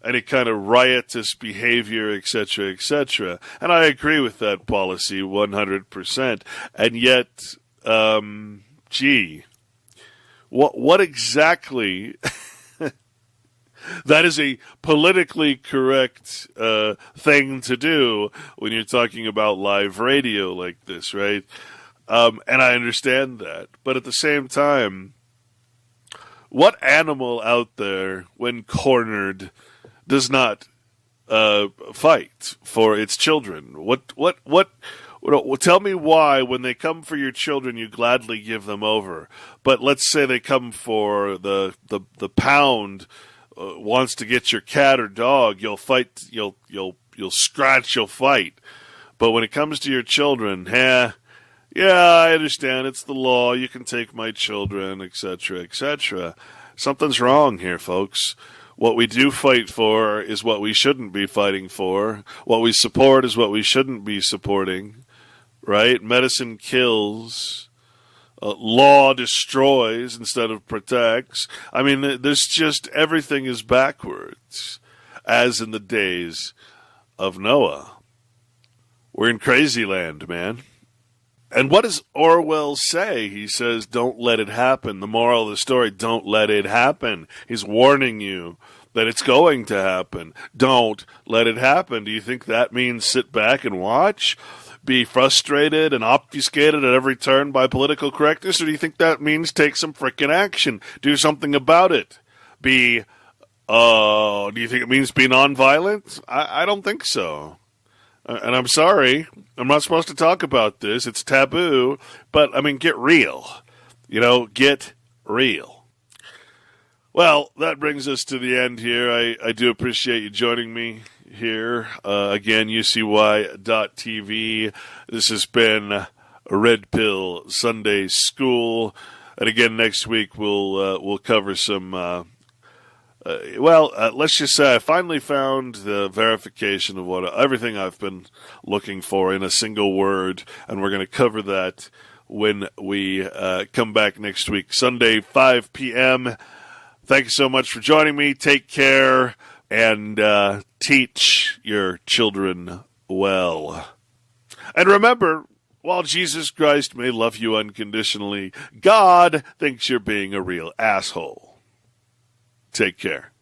riotous behavior, etc., etc. And I agree with that policy 100%. And yet, what exactly? That is a politically correct thing to do when you're talking about live radio like this, right? And I understand that. But at the same time, what animal out there, when cornered, does not fight for its children? Tell me why, when they come for your children, you gladly give them over. But let's say they come for the pound, wants to get your cat or dog, you'll fight. You'll scratch. You'll fight. But when it comes to your children, yeah, I understand. It's the law. You can take my children, etc., etc. Something's wrong here, folks. What we do fight for is what we shouldn't be fighting for. What we support is what we shouldn't be supporting. Right? Medicine kills. Law destroys instead of protects. There's just, everything is backwards, as in the days of Noah. We're in crazy land, man. And what does Orwell say? He says, don't let it happen. The moral of the story, don't let it happen. He's warning you that it's going to happen. Don't let it happen. Do you think that means sit back and watch? Be frustrated and obfuscated at every turn by political correctness? Or do you think that means take some frickin' action? Do something about it? Do you think it means be nonviolent? I don't think so. And I'm sorry, I'm not supposed to talk about this. It's taboo. But, get real. Get real. Well, that brings us to the end here. I do appreciate you joining me here. Again, UCY.TV. This has been a Red Pill Sunday School. And again, next week we'll cover some let's just say I finally found the verification of everything I've been looking for in a single word, and we're going to cover that when we come back next week, Sunday, 5 p.m. Thank you so much for joining me. Take care, and teach your children well. And remember, while Jesus Christ may love you unconditionally, God thinks you're being a real asshole. Take care.